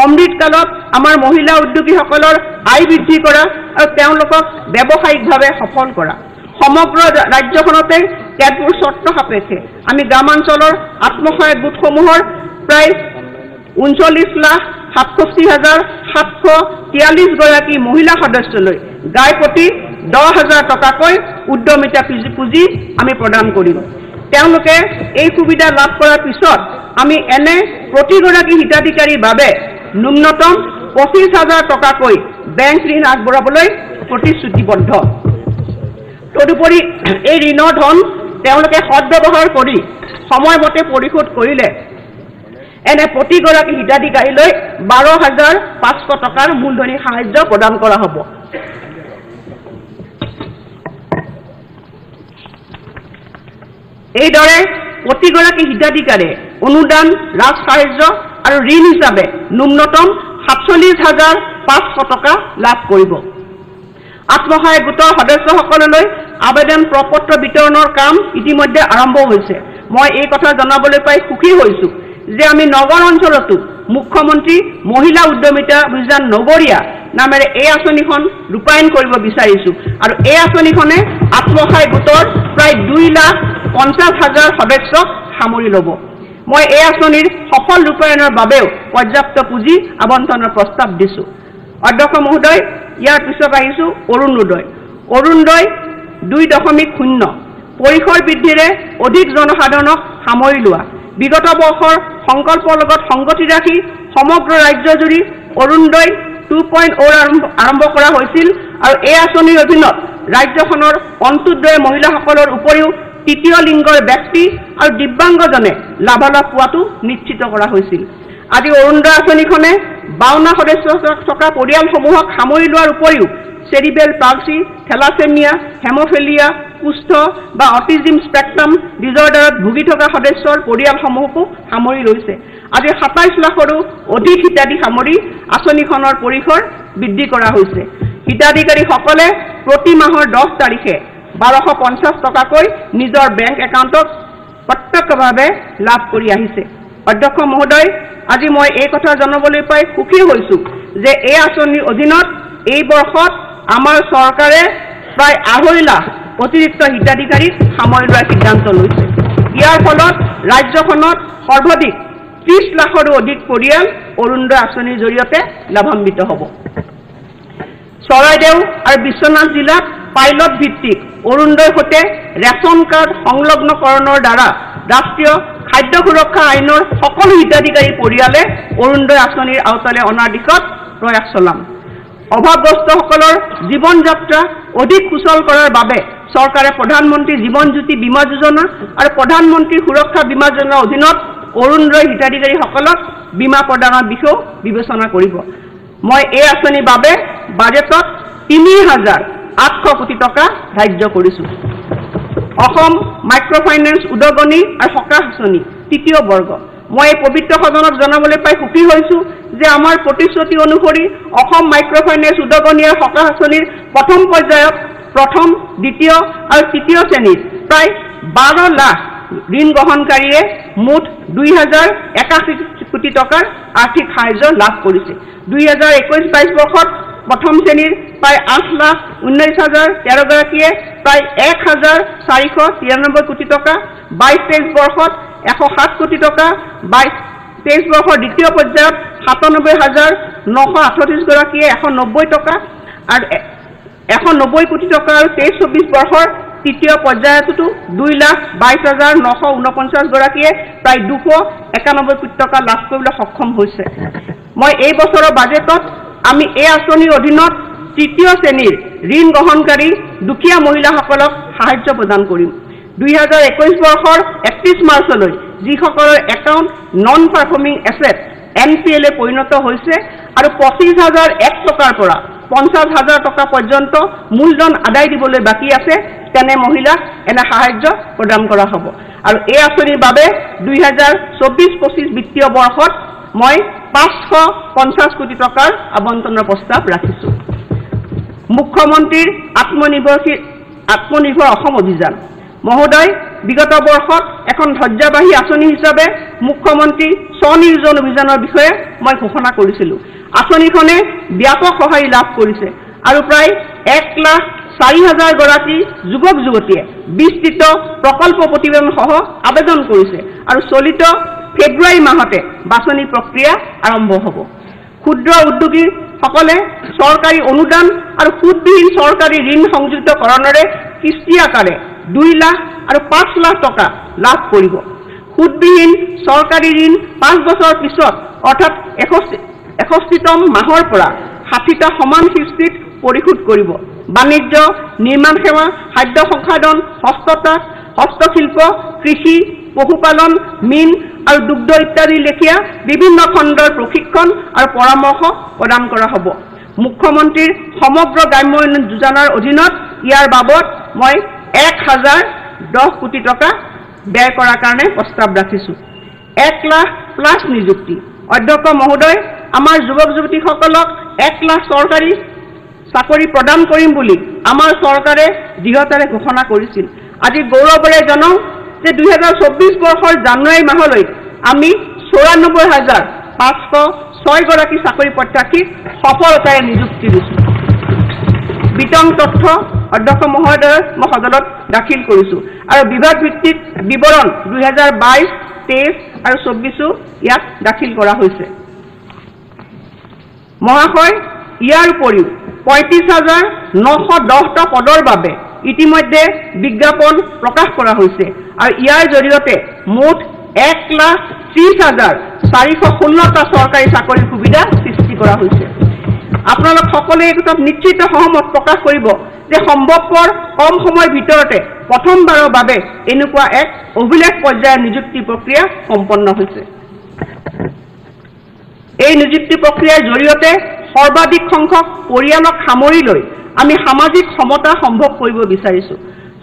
অমৃতকালত আমাৰ মহিলা উদ্যোগীসকলৰ আয় বৃদ্ধি কৰা আৰু তেওঁলোকক ব্যৱসায়িকভাৱে সফল কৰা সমগ্ৰ ৰাজ্যখনতে কেতবোৰ চৰ্ত সাপেক্ষে আমি গ্ৰামাঞ্চলৰ আত্মসহায়ক গোটসমূহৰ প্ৰায় 39,67,743 গৰাকী মহিলা সদস্যলৈ গাইপতি 10,000 টকাকৈ উদ্যমিতা পুঁজি আমি প্ৰদান কৰিম তেওঁলোকে এই সুবিধা লাভ কৰাৰ পিছত আমি এনে প্ৰতিগৰাকী হিতাধিকাৰীৰ বাবে ন্যূনতম 25,000 টকাকৈ বেংক ঋণ আগবঢ়াবলৈ প্ৰতিশ্ৰুতিবদ্ধ তদুপৰি এই ঋণৰ ধন তেওঁলোকে সদ্ব্যৱহাৰ কৰি সময়মতে পৰিশোধ কৰিলে এনে প্ৰতিগৰাকী হিতাধিকাৰীলৈ 12,500 টকাৰ মূলধনী সাহায্য প্ৰদান কৰা হ'ব এইদৰে প্ৰতিগৰাকী হিতাধিকাৰীয়ে অনুদান ৰাজ সাহায্য আৰু ঋণ হিচাপে ন্যূনতম 47,500 টকা লাভ কৰিব আত্মসহায়ক গোটৰ সদস্যসকললৈ আবেদন প্ৰপত্ৰ বিতৰণৰ কাম ইতিমধ্যে আৰম্ভ হৈছে মই এই কথা জনাবলৈ পাই সুখী হৈছো যে আমি নগৰ অঞ্চলতো মুখ্যমন্ত্ৰী মহিলা উদ্যমিতা অভিযান নগৰীয়া নামেৰে এই আঁচনিখন ৰূপায়ণ কৰিব বিচাৰিছো আৰু এই আঁচনিখনে আত্মসহায়ক গোটৰ প্ৰায় 2,50,000 সদস্যক সামৰি ল'ব মই এই আঁচনিৰ সফল ৰূপায়ণৰ বাবেও পৰ্যাপ্ত পুঁজি আবণ্টনৰ প্ৰস্তাৱ দিছো অধ্যক্ষ মহোদয় ইয়াৰ পিছত আহিছো অৰুণোদয় 2.0 পৰিসৰ বৃদ্ধিৰে অধিক জনসাধাৰণক সামৰি লোৱা বিগত বৰ্ষৰ সংকল্পৰ লগত সংগতি ৰাখি সমগ্ৰ ৰাজ্যজুৰি অৰুণোদয় 2.0 আৰম্ভ কৰা হৈছিল আৰু এই আঁচনিৰ অধীনত ৰাজ্যখনৰ অন্তোদয় মহিলাসকলৰ উপৰিও তৃতীয় লিংগৰ ব্যক্তি আৰু দিব্যাংগজনে লাভালাভ পোৱাটো নিশ্চিত কৰা হৈছিল আজি অৰুণোদয় আঁচনিখনে 52 সদস্য থকা পৰিয়ালসমূহক সামৰি লোৱাৰ উপৰিও চেৰিবেল পালসি থেলাছেমিয়া হেমোফিলিয়া কুষ্ঠ বা অটিজম স্পেক্ট্ৰাম ডিজৰ্ডাৰত ভুগি থকা সদস্যৰ পৰিয়ালসমূহকো সামৰি লৈছে আজি 27 লাখৰো অধিক হিতাধি সামৰি আঁচনিখনৰ পৰিসৰ বৃদ্ধি কৰা হৈছে হিতাধিকাৰীসকলে প্ৰতি মাহৰ 10 তাৰিখে 1250 টকাকৈ নিজৰ বেংক একাউণ্টত প্ৰত্যক্ষভাৱে লাভ কৰি আহিছে অধ্যক্ষ মহোদয়, আজি মই এই কথা জনাবলৈ পাই সুখী হৈছোঁ যে এই আঁচনিৰ অধীনত এই বৰ্ষত আমাৰ চৰকাৰে প্ৰায় 2.5 লাখ অতিৰিক্ত হিতাধিকাৰীক সামৰি লোৱাৰ সিদ্ধান্ত লৈছে। ইয়াৰ ফলত ৰাজ্যখনত সৰ্বাধিক 30 লাখৰো অধিক পৰিয়াল অৰুণোদয় আঁচনিৰ জৰিয়তে লাভান্বিত হ'ব। চৰাইদেউ আৰু বিশ্বনাথ জিলাত পাইলট ভিত্তিক অৰুণোদয়ৰ সৈতে ৰেচন কাৰ্ড সংলগ্নকৰণৰ দ্বাৰা ৰাষ্ট্ৰীয় খাদ্য সুৰক্ষা আইনৰ সকলো হিতাধিকাৰী পৰিয়ালে অৰুণোদয় আঁচনিৰ আওতালৈ অনাৰ দিশত প্ৰয়াস চলাম। অভাৱগ্ৰস্তসকলৰ জীৱন যাত্ৰা অধিক সুচল কৰাৰ বাবে চৰকাৰে প্ৰধানমন্ত্ৰী জীৱন জ্যোতি বীমা যোজনা আৰু প্ৰধানমন্ত্ৰী সুৰক্ষা বীমা যোজনাৰ অধীনত অৰুণোদয় হিতাধিকাৰীসকলক বীমা প্ৰদানৰ বিষয়েও বিবেচনা কৰিব। মই এই আঁচনিৰ বাবে বাজেটত 3,800 কোটি টকা ধাৰ্য কৰিছোঁ। অসম মাইক্ৰ' ফাইনেন্স উদগনি আৰু সকাহ আঁচনি 3য় বৰ্গ। মই এই পবিত্ৰ সদনত জনাবলৈ পাই সুখী হৈছোঁ যে আমাৰ প্ৰতিশ্ৰুতি অনুসৰি অসম মাইক্ৰ' ফাইনেন্স উদগনি আৰু সকাহ আঁচনিৰ প্ৰথম পৰ্যায়ত প্ৰথম, দ্বিতীয় আৰু তৃতীয় শ্ৰেণীত প্ৰায় 12 লাখ ঋণ গ্ৰহণকাৰীয়ে মুঠ 2,081 কোটি টকাৰ আৰ্থিক সাহায্য লাভ কৰিছে। 2021-22 বৰ্ষত প্ৰথম শ্ৰেণীৰ প্ৰায় 8,19,013 গৰাকীয়ে প্ৰায় 1,493 কোটি টকা, 22-23 বৰ্ষত 107 কোটি টকা, 22-23 বৰ্ষৰ দ্বিতীয় পৰ্যায়ত 97,938 গৰাকীয়ে 190 টকা আৰু 190 কোটি টকা আৰু 23-24 বৰ্ষৰ তৃতীয় পৰ্যায়তো 2,22,949 গৰাকীয়ে প্ৰায় 291 কোটি টকা লাভ কৰিবলৈ সক্ষম হৈছে। মই এই বছৰৰ বাজেটত আমি এই আঁচনিৰ অধীনত তৃতীয় শ্ৰেণীৰ ঋণ গ্ৰহণকাৰী দুখীয়া মহিলাসকলক সাহায্য প্ৰদান কৰিম। 2021 বৰ্ষৰ 31 মাৰ্চলৈ যিসকলৰ account non performing asset NPL পৰিণত হৈছে আৰু 25,001 টকাৰ পৰা 50,000 টকা পৰ্যন্ত মূলধন আদায় দিবলৈ বাকী আছে, তেনে মহিলাক এনে সাহায্য প্ৰদান কৰা হ'ব। আৰু এই আঁচনিৰ বাবে 2024-25 বিত্তীয় বৰ্ষত মই 550 কোটি টকাৰ আবণ্টনৰ প্ৰস্তাৱ ৰাখিছোঁ। মুখ্যমন্ত্ৰীৰ আত্মনিৰ্ভৰ অসম অভিযান। মহোদয়, বিগত বৰ্ষত এখন ধৈৰ্যবাহী আঁচনি হিচাপে মুখ্যমন্ত্ৰী স্বনিয়োজন অভিযানৰ বিষয়ে মই ঘোষণা কৰিছিলোঁ। আঁচনিখনে ব্যাপক সঁহাৰি লাভ কৰিছে আৰু প্ৰায় 1,04,000 গৰাকী যুৱক যুৱতীয়ে বিস্তৃত প্ৰকল্প প্ৰতিবেদনসহ আবেদন কৰিছে আৰু চলিত ফেব্ৰুৱাৰী মাহতে বাছনি প্ৰক্ৰিয়া আৰম্ভ হ'ব। ক্ষুদ্ৰ উদ্যোগীসকলে চৰকাৰী অনুদান আৰু সুদবিহীন চৰকাৰী ঋণ সংযুক্তকৰণেৰে কিস্তি আকাৰে 2 লাখ আৰু 5 লাখ টকা লাভ কৰিব। সুদবিহীন চৰকাৰী ঋণ 5 বছৰ পিছত অৰ্থাৎ 61তম মাহৰ পৰা 60টা সমান কিস্তিত পৰিশোধ কৰিব। বাণিজ্য, নিৰ্মাণ সেৱা, খাদ্য সংসাধন, হস্ততাঁত, হস্তশিল্প, কৃষি, পশুপালন, মীন আৰু দুগ্ধ ইত্যাদি লেখীয়া বিভিন্ন খণ্ডৰ প্ৰশিক্ষণ আৰু পৰামৰ্শ প্ৰদান কৰা হ'ব। মুখ্যমন্ত্ৰীৰ সমগ্ৰ গ্ৰাম্য উন্নয়ন যোজনাৰ অধীনত ইয়াৰ বাবদ মই 1,010 কোটি টকা ব্যয় কৰাৰ কাৰণে প্ৰস্তাৱ ৰাখিছোঁ। 1 লাখ প্লাছ নিযুক্তি। অধ্যক্ষ মহোদয়, আমাৰ যুৱক যুৱতীসকলক 1 লাখ চৰকাৰী চাকৰি প্ৰদান কৰিম বুলি আমাৰ চৰকাৰে দৃঢ়তাৰে ঘোষণা কৰিছিল। আজি গৌৰৱেৰে জনাওঁ যে 2024 বৰ্ষৰ জানুৱাৰী মাহলৈ আমি 94,506 গৰাকী চাকৰি প্ৰত্যাশীক সফলতাৰে নিযুক্তি দিছোঁ। বিতং তথ্য অধ্যক্ষ মহোদয় মই সদনত দাখিল কৰিছোঁ আৰু বিভাগ ভিত্তিক বিৱৰণ 2022, 23 আৰু 24 ইয়াত দাখিল কৰা হৈছে। মহাশয়, ইয়াৰ উপৰিও 35,910টা পদৰ বাবে ইতিমধ্যে বিজ্ঞাপন প্ৰকাশ কৰা হৈছে আৰু ইয়াৰ জৰিয়তে মুঠ 1,30,416টা চৰকাৰী চাকৰিৰ সুবিধা সৃষ্টি কৰা হৈছে। আপোনালোক সকলোৱে এই কথাত নিশ্চিত সহমত প্ৰকাশ কৰিব যে সম্ভৱপৰ কম সময়ৰ ভিতৰতে প্ৰথমবাৰৰ বাবে এনেকুৱা এক অভিলেখ পৰ্যায়ৰ নিযুক্তি প্ৰক্ৰিয়া সম্পন্ন হৈছে। এই নিযুক্তি প্ৰক্ৰিয়াৰ জৰিয়তে সৰ্বাধিক সংখ্যক পৰিয়ালক সামৰি লৈ আমি সামাজিক সমতা সম্ভৱ কৰিব বিচাৰিছোঁ।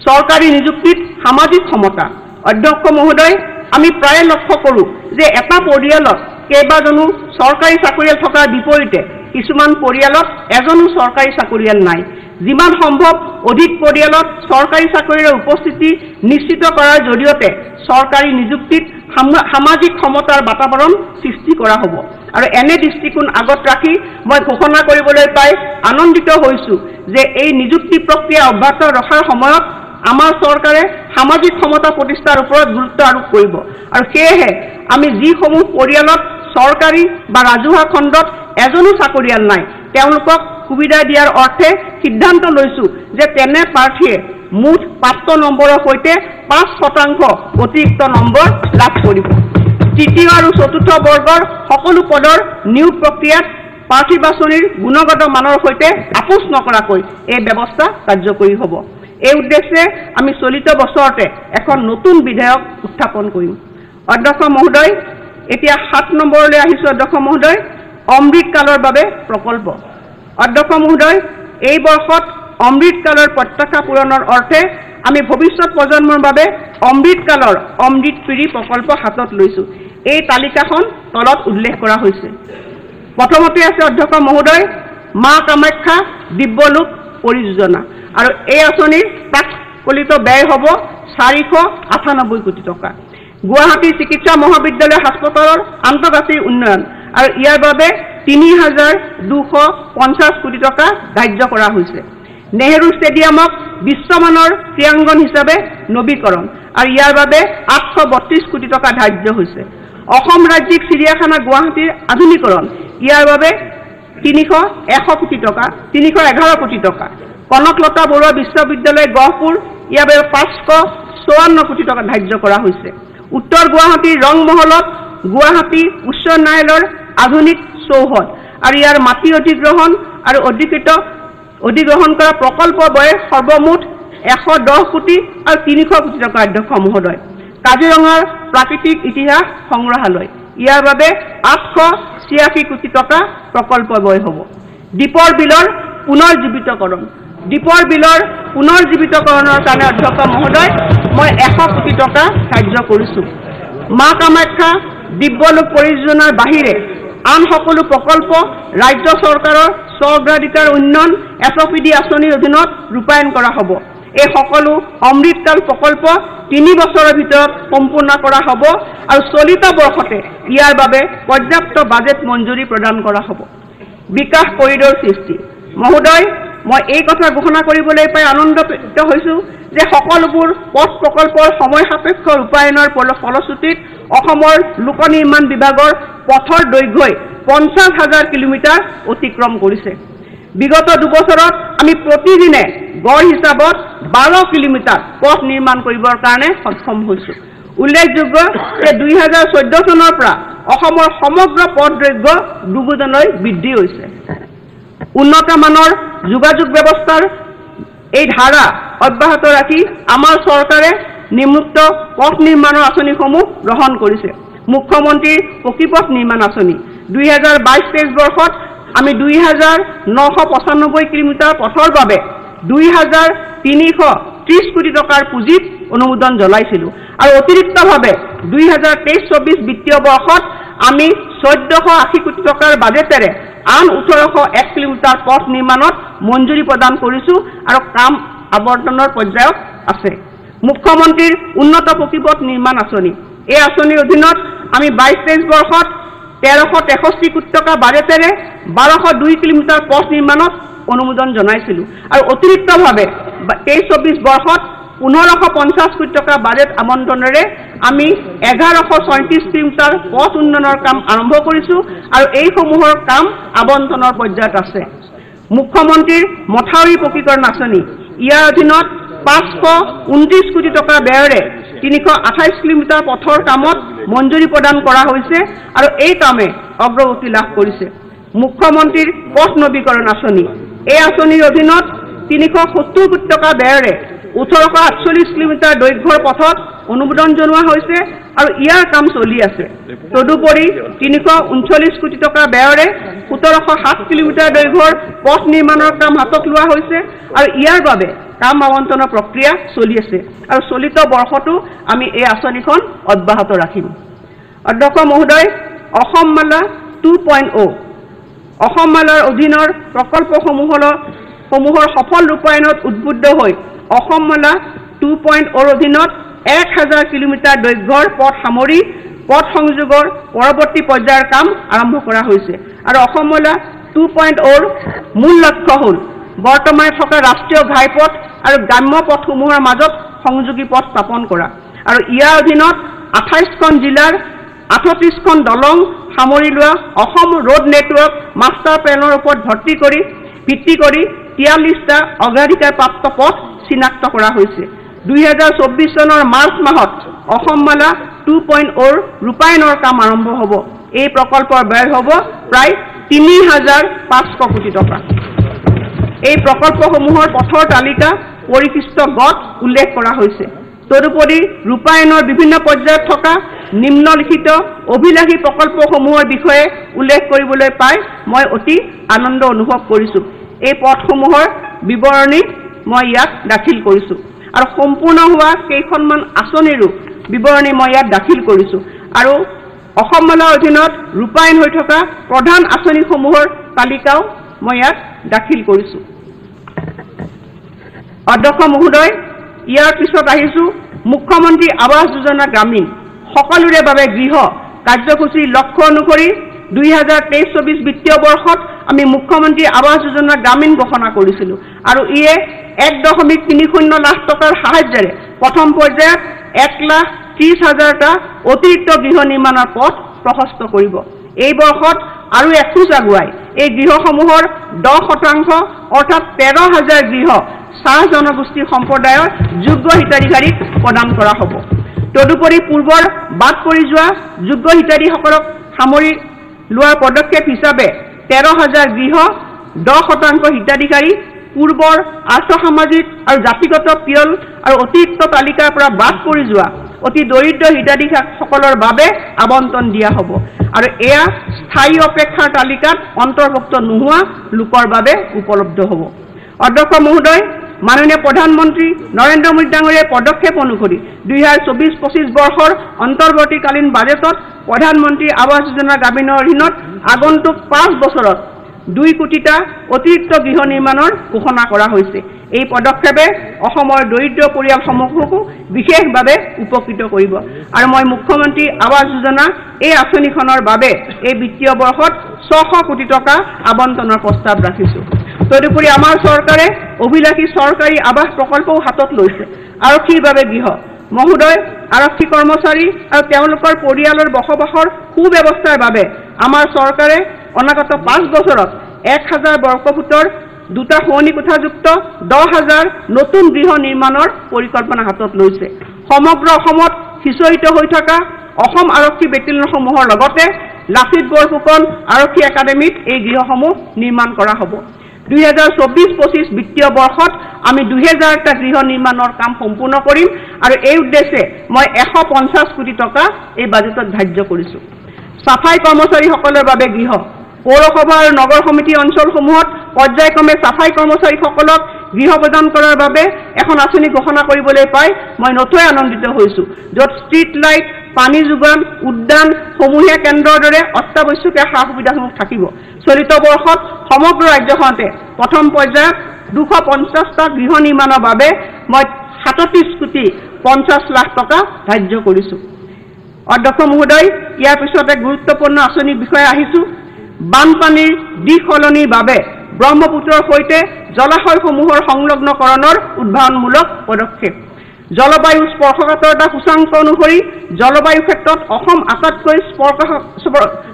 চৰকাৰী নিযুক্তিত সামাজিক সমতা। অধ্যক্ষ মহোদয়, আমি প্ৰায়ে লক্ষ্য কৰোঁ যে এটা পৰিয়ালত কেইবাজনো চৰকাৰী চাকৰিয়াল থকাৰ বিপৰীতে কিছুমান পৰিয়ালত এজনো চৰকাৰী চাকৰিয়াল নাই। যিমান সম্ভৱ অধিক পৰিয়ালত চৰকাৰী চাকৰিৰ উপস্থিতি নিশ্চিত কৰাৰ জৰিয়তে চৰকাৰী নিযুক্তিত সামাজিক সমতাৰ বাতাবৰণ সৃষ্টি কৰা হ'ব আৰু এনে দৃষ্টিকোণ আগত ৰাখি মই ঘোষণা কৰিবলৈ পাই আনন্দিত হৈছোঁ যে এই নিযুক্তি প্ৰক্ৰিয়া অব্যাহত ৰখাৰ সময়ত আমাৰ চৰকাৰে সামাজিক সমতা প্ৰতিষ্ঠাৰ ওপৰত গুৰুত্ব আৰোপ কৰিব আৰু সেয়েহে আমি যিসমূহ পৰিয়ালত চৰকাৰী বা ৰাজহুৱা খণ্ডত এজনো চাকৰিয়াল নাই তেওঁলোকক সুবিধা দিয়াৰ অৰ্থে সিদ্ধান্ত লৈছোঁ যে তেনে প্ৰাৰ্থীয়ে মুঠ প্ৰাপ্ত নম্বৰৰ সৈতে 5% অতিৰিক্ত নম্বৰ লাভ কৰিব তৃতীয় আৰু চতুৰ্থ বৰ্গৰ সকলো পদৰ নিয়োগ প্ৰক্ৰিয়াত প্ৰাৰ্থী বাছনিৰ গুণগত মানৰ সৈতে আপোচ নকৰাকৈ এই ব্যৱস্থা কাৰ্যকৰী হ'ব এই উদ্দেশ্যে আমি চলিত বছৰতে এখন নতুন বিধেয়ক উত্থাপন কৰিম অধ্যক্ষ মহোদয় এতিয়া 7 নম্বৰলৈ আহিছোঁ অধ্যক্ষ মহোদয় অমৃতকালৰ বাবে প্ৰকল্প অধ্যক্ষ মহোদয় এই বৰ্ষত অমৃতকালৰ প্ৰত্যাশা পূৰণৰ অৰ্থে আমি ভৱিষ্যত প্ৰজন্মৰ বাবে অমৃতকালৰ অমৃত পিঢ়ি প্ৰকল্প হাতত লৈছোঁ এই তালিকাখন তলত উল্লেখ কৰা হৈছে প্ৰথমতে আছে অধ্যক্ষ মহোদয় মা কামাখ্যা দিব্যলোক পৰিযোজনা আৰু এই আঁচনিৰ প্ৰাকলিত ব্যয় হ'ব 498 কোটি টকা গুৱাহাটী চিকিৎসা মহাবিদ্যালয় হাস্পতালৰ আন্তঃগাঁথনি উন্নয়ন আৰু ইয়াৰ বাবে 3250 কোটি টকা ধাৰ্য কৰা হৈছে নেহৰু ষ্টেডিয়ামক বিশ্বমানৰ ক্ৰীড়াংগন হিচাপে নৱীকৰণ আৰু ইয়াৰ বাবে 832 কোটি টকা ধাৰ্য হৈছে অসম ৰাজ্যিক চিৰিয়াখানা গুৱাহাটীৰ আধুনিকৰণ ইয়াৰ বাবে 311 কোটি টকা কনকলতা বৰুৱা বিশ্ববিদ্যালয় গহপুৰ ইয়াৰ বাবে 554 কোটি টকা ধাৰ্য কৰা হৈছে উত্তৰ গুৱাহাটীৰ ৰংমহলত গুৱাহাটী উচ্চ ন্যায়ালয়ৰ আধুনিক চৌহদ আৰু ইয়াৰ মাটি অধিগ্ৰহণ আৰু অধিগ্ৰহণ কৰা প্ৰকল্প ব্যয় সৰ্বমুঠ 110 কোটি আৰু 300 কোটি টকা অধ্যক্ষ মহোদয় কাজিৰঙাৰ প্ৰাকৃতিক ইতিহাস সংগ্ৰহালয় ইয়াৰ বাবে 886 কোটি টকা প্ৰকল্প ব্যয় হ'ব দীপৰ বিলৰ পুনৰ্জীৱিতকৰণৰ কাৰণে অধ্যক্ষ মহোদয় মই 100 কোটি টকা ধাৰ্য কৰিছোঁ মা কামাখ্যা দিব্যলোক পৰিযোজনাৰ বাহিৰে আন সকলো প্ৰকল্প ৰাজ্য চৰকাৰৰ স্বগ্ৰাধিকাৰ উন্নয়ন এছপিডি আঁচনিৰ অধীনত ৰূপায়ণ কৰা হ'ব এই সকলো অমৃতকাল প্ৰকল্প 3 বছৰৰ ভিতৰত সম্পূৰ্ণ কৰা হ'ব আৰু চলিত বৰ্ষতে ইয়াৰ বাবে পৰ্যাপ্ত বাজেট মঞ্জুৰি প্ৰদান কৰা হ'ব বিকাশ কৰিডৰ সৃষ্টি মহোদয় মই এই কথা ঘোষণা কৰিবলৈ পাই আনন্দিত হৈছোঁ যে সকলোবোৰ পথ প্ৰকল্পৰ সময় সাপেক্ষ ৰূপায়ণৰ ফলশ্ৰুতিত অসমৰ লোক নিৰ্মাণ বিভাগৰ পথৰ দৈৰ্ঘ্যই 50,000 কিলোমিটাৰ অতিক্ৰম কৰিছে বিগত 2 বছৰত আমি প্ৰতিদিনে গড় হিচাপত 12 কিলোমিটাৰ পথ নিৰ্মাণ কৰিবৰ কাৰণে সক্ষম হৈছোঁ উল্লেখযোগ্য যে 2014 চনৰ পৰা অসমৰ সমগ্ৰ পথ দৈৰ্ঘ্য দুগুণলৈ বৃদ্ধি হৈছে উন্নত মানৰ যোগাযোগ ব্যৱস্থাৰ এই ধাৰা অব্যাহত ৰাখি আমাৰ চৰকাৰে নিম্নোক্ত পথ নিৰ্মাণৰ আঁচনিসমূহ গ্ৰহণ কৰিছে মুখ্যমন্ত্ৰীৰ পকীপথ নিৰ্মাণ আঁচনি 2022-23 বৰ্ষত আমি 2995 কিলোমিটাৰ পথৰ বাবে 2330 কোটি টকাৰ পুঁজিত অনুমোদন জনাইছিলোঁ আৰু অতিৰিক্তভাৱে 2023-24 বিত্তীয় বৰ্ষত আমি 1480 কোটি টকাৰ বাজেটেৰে আন 1801 কিলোমিটাৰ পথ নিৰ্মাণত মঞ্জুৰি প্ৰদান কৰিছোঁ আৰু কাম আৱৰ্তনৰ পৰ্যায়ত আছে মুখ্যমন্ত্ৰীৰ উন্নত পকীপথ নিৰ্মাণ আঁচনি এই আঁচনিৰ অধীনত আমি 22-23 বৰ্ষত 1363 কোটি টকা বাজেটেৰে 1202 কিলোমিটাৰ পথ নিৰ্মাণত অনুমোদন জনাইছিলোঁ আৰু অতিৰিক্তভাৱে 23-24 বৰ্ষত 1550 কোটি টকা বাজেট আবণ্টনেৰে আমি 1137 কিলোমিটাৰ পথ উন্নয়নৰ কাম আৰম্ভ কৰিছোঁ আৰু এইসমূহৰ কাম আবণ্টনৰ পৰ্যায়ত আছে মুখ্যমন্ত্ৰীৰ মথাউৰি পকীকৰণ আঁচনি ইয়াৰ অধীনত 529 কোটি টকা ব্যয়েৰে 328 কিলোমিটাৰ পথৰ কামত মঞ্জুৰি প্ৰদান কৰা হৈছে আৰু এই কামে অগ্ৰগতি লাভ কৰিছে মুখ্যমন্ত্ৰীৰ পথ নৱীকৰণ আঁচনি এই আঁচনিৰ অধীনত 370 কোটি টকা ব্যয়েৰে 1848 কিলোমিটাৰ দৈৰ্ঘ্যৰ পথত অনুমোদন জনোৱা হৈছে আৰু ইয়াৰ কাম চলি আছে তদুপৰি 339 কোটি টকা ব্যয়েৰে 1707 কিলোমিটাৰ দৈৰ্ঘ্যৰ পথ নিৰ্মাণৰ কাম হাতত লোৱা হৈছে আৰু ইয়াৰ বাবে কাম আবণ্টনৰ প্ৰক্ৰিয়া চলি আছে আৰু চলিত বৰ্ষতো আমি এই আঁচনিখন অব্যাহত ৰাখিম অধ্যক্ষ মহোদয় অসম মালা 2.0 অসম মালাৰ অধীনৰ প্ৰকল্পসমূহৰ সফল ৰূপায়ণত উদ্বুদ্ধ হৈ অসম মালা 2.0 অধীনত 1000 কিলোমিটাৰ দৈৰ্ঘ্যৰ পথ সামৰি পথ সংযোগৰ পৰৱৰ্তী পৰ্যায়ৰ কাম আৰম্ভ কৰা হৈছে আৰু অসম মহিলা 2.0 মূল লক্ষ্য হ'ল বৰ্তমানে থকা ৰাষ্ট্ৰীয় ঘাইপথ আৰু গ্ৰাম্য পথসমূহৰ মাজত সংযোগী পথ স্থাপন কৰা আৰু ইয়াৰ অধীনত 28খন জিলাৰ 38খন দলং সামৰি লোৱা অসম ৰোড নেটৱৰ্ক মাষ্টাৰ প্লেনৰ ওপৰত ভিত্তি কৰি 43টা অগ্ৰাধিকাৰপ্ৰাপ্ত পথ চিনাক্ত কৰা হৈছে 2024 চনৰ মাৰ্চ মাহত অসম মালা 2.0 ৰূপায়ণৰ কাম আৰম্ভ হ'ব এই প্ৰকল্পৰ ব্যয় হ'ব প্ৰায় 3500 কোটি টকা এই প্ৰকল্পসমূহৰ পথৰ তালিকা পৰিকৃষ্ট গত উল্লেখ কৰা হৈছে তদুপৰি ৰূপায়ণৰ বিভিন্ন পৰ্যায়ত থকা নিম্নলিখিত অভিলাষী প্ৰকল্পসমূহৰ বিষয়ে উল্লেখ কৰিবলৈ পাই মই অতি আনন্দ অনুভৱ কৰিছো এই পথসমূহৰ বিৱৰণী মই ইয়াত দাখিল কৰিছো আৰু সম্পূৰ্ণ হোৱা কেইখনমান আঁচনিৰো বিৱৰণী মই ইয়াত দাখিল কৰিছো আৰু অসম মালাৰ অধীনত ৰূপায়ণ হৈ থকা প্ৰধান আঁচনিসমূহৰ তালিকাও মই ইয়াত দাখিল কৰিছো অধ্যক্ষ মহোদয় ইয়াৰ পিছত আহিছো মুখ্যমন্ত্ৰী আৱাস যোজনা গ্ৰামীণ সকলোৰে বাবে গৃহ কাৰ্যসূচীৰ লক্ষ্য অনুসৰি 2023-24 বিত্তীয় বৰ্ষত আমি মুখ্যমন্ত্ৰী আৱাস যোজনা গ্ৰামীণ ঘোষণা কৰিছিলো আৰু ইয়ে 1.30 লাখ টকাৰ সাহায্যৰে প্ৰথম পৰ্যায়ত 1,30,000টা অতিৰিক্ত গৃহ নিৰ্মাণৰ পথ প্ৰশস্ত কৰিব এই বৰ্ষত আৰু এখোজ আগুৱাই এই গৃহসমূহৰ 10% অৰ্থাৎ 13,000 গৃহ চাহ জনগোষ্ঠীৰ সম্প্ৰদায়ৰ যোগ্য হিতাধিকাৰীক প্ৰদান কৰা হ'ব তদুপৰি পূৰ্বৰ বাদ পৰি যোৱা যোগ্য হিতাধিকাৰীসকলক সামৰি লোৱাৰ পদক্ষেপ হিচাপে 13,000 গৃহ 10% হিতাধিকাৰী পূৰ্বৰ আৰ্থসামাজিক আৰু জাতিগত পিয়ল আৰু অতিৰিক্ত তালিকাৰ পৰা বাদ পৰি যোৱা অতি দৰিদ্ৰ হিতাধিকাৰীসকলৰ বাবে আবণ্টন দিয়া হ'ব আৰু এয়া স্থায়ী অপেক্ষাৰ তালিকাত অন্তৰ্ভুক্ত নোহোৱা লোকৰ বাবে উপলব্ধ হ'ব অধ্যক্ষ মহোদয় মাননীয় প্ৰধানমন্ত্ৰী নৰেন্দ্ৰ মোদী ডাঙৰীয়াৰ পদক্ষেপ অনুসৰি 2024-25 বৰ্ষৰ অন্তৰ্বৰ্তীকালীন বাজেটত প্ৰধানমন্ত্ৰী আৱাস যোজনা গ্ৰামীণৰ অধীনত আগন্তুক 5 বছৰত 2 কোটিটা অতিৰিক্ত গৃহ নিৰ্মাণৰ ঘোষণা কৰা হৈছে এই পদক্ষেপে অসমৰ দৰিদ্ৰ পৰিয়ালসমূহকো বিশেষভাৱে উপকৃত কৰিব আৰু মই মুখ্যমন্ত্ৰী আৱাস যোজনা এই আঁচনিখনৰ বাবে এই বিত্তীয় বৰ্ষত 600 কোটি টকা আবণ্টনৰ প্ৰস্তাৱ ৰাখিছো তদুপৰি আমাৰ চৰকাৰে অভিলাষী চৰকাৰী আৱাস প্ৰকল্পও হাতত লৈছে আৰক্ষীৰ বাবে গৃহ মহোদয় আৰক্ষী কৰ্মচাৰী আৰু তেওঁলোকৰ পৰিয়ালৰ বসবাসৰ সুব্যৱস্থাৰ বাবে আমাৰ চৰকাৰে অনাগত 5 বছৰত 1000 বৰ্গফুটৰ 2টা শোৱনি কোঠাযুক্ত 10,000 নতুন গৃহ নিৰ্মাণৰ পৰিকল্পনা হাতত লৈছে সমগ্ৰ অসমত সিঁচৰিত হৈ থকা অসম আৰক্ষী বেটেলিয়নসমূহৰ লগতে লাচিত বৰফুকন আৰক্ষী একাডেমীত এই গৃহসমূহ নিৰ্মাণ কৰা হ'ব 2024-25 বিত্তীয় বৰ্ষত আমি 2000টা গৃহ নিৰ্মাণৰ কাম সম্পূৰ্ণ কৰিম আৰু এই উদ্দেশ্যে মই 150 কোটি টকা এই বাজেটত ধাৰ্য কৰিছো সাফাই কৰ্মচাৰীসকলৰ বাবে গৃহ পৌৰসভা আৰু নগৰ সমিতি অঞ্চলসমূহত পৰ্যায়ক্ৰমে সাফাই কৰ্মচাৰীসকলক গৃহ প্ৰদান কৰাৰ বাবে এখন আঁচনি ঘোষণা কৰিবলৈ পাই মই নথৈ আনন্দিত হৈছো য'ত ষ্ট্ৰীট লাইট পানী যোগান উদ্যান সমূহীয়া কেন্দ্ৰৰ দৰে অত্যাৱশ্যকীয় সা সুবিধাসমূহ থাকিব চলিত বৰ্ষত সমগ্ৰ ৰাজ্যখনতে প্ৰথম পৰ্যায়ত 250টা গৃহ নিৰ্মাণৰ বাবে মই 37 কোটি 50 লাখ টকা ধাৰ্য কৰিছো অধ্যক্ষ মহোদয় ইয়াৰ পিছতে গুৰুত্বপূৰ্ণ আঁচনিৰ বিষয়ে আহিছো বানপানীৰ দিশ সলনিৰ বাবে ব্ৰহ্মপুত্ৰৰ সৈতে জলাশয়সমূহৰ সংলগ্নকৰণৰ উদ্ভাৱনমূলক পদক্ষেপ জলবায়ু স্পৰ্শকাতৰতা সূচাংক অনুসৰি জলবায়ু ক্ষেত্ৰত অসম আটাইতকৈ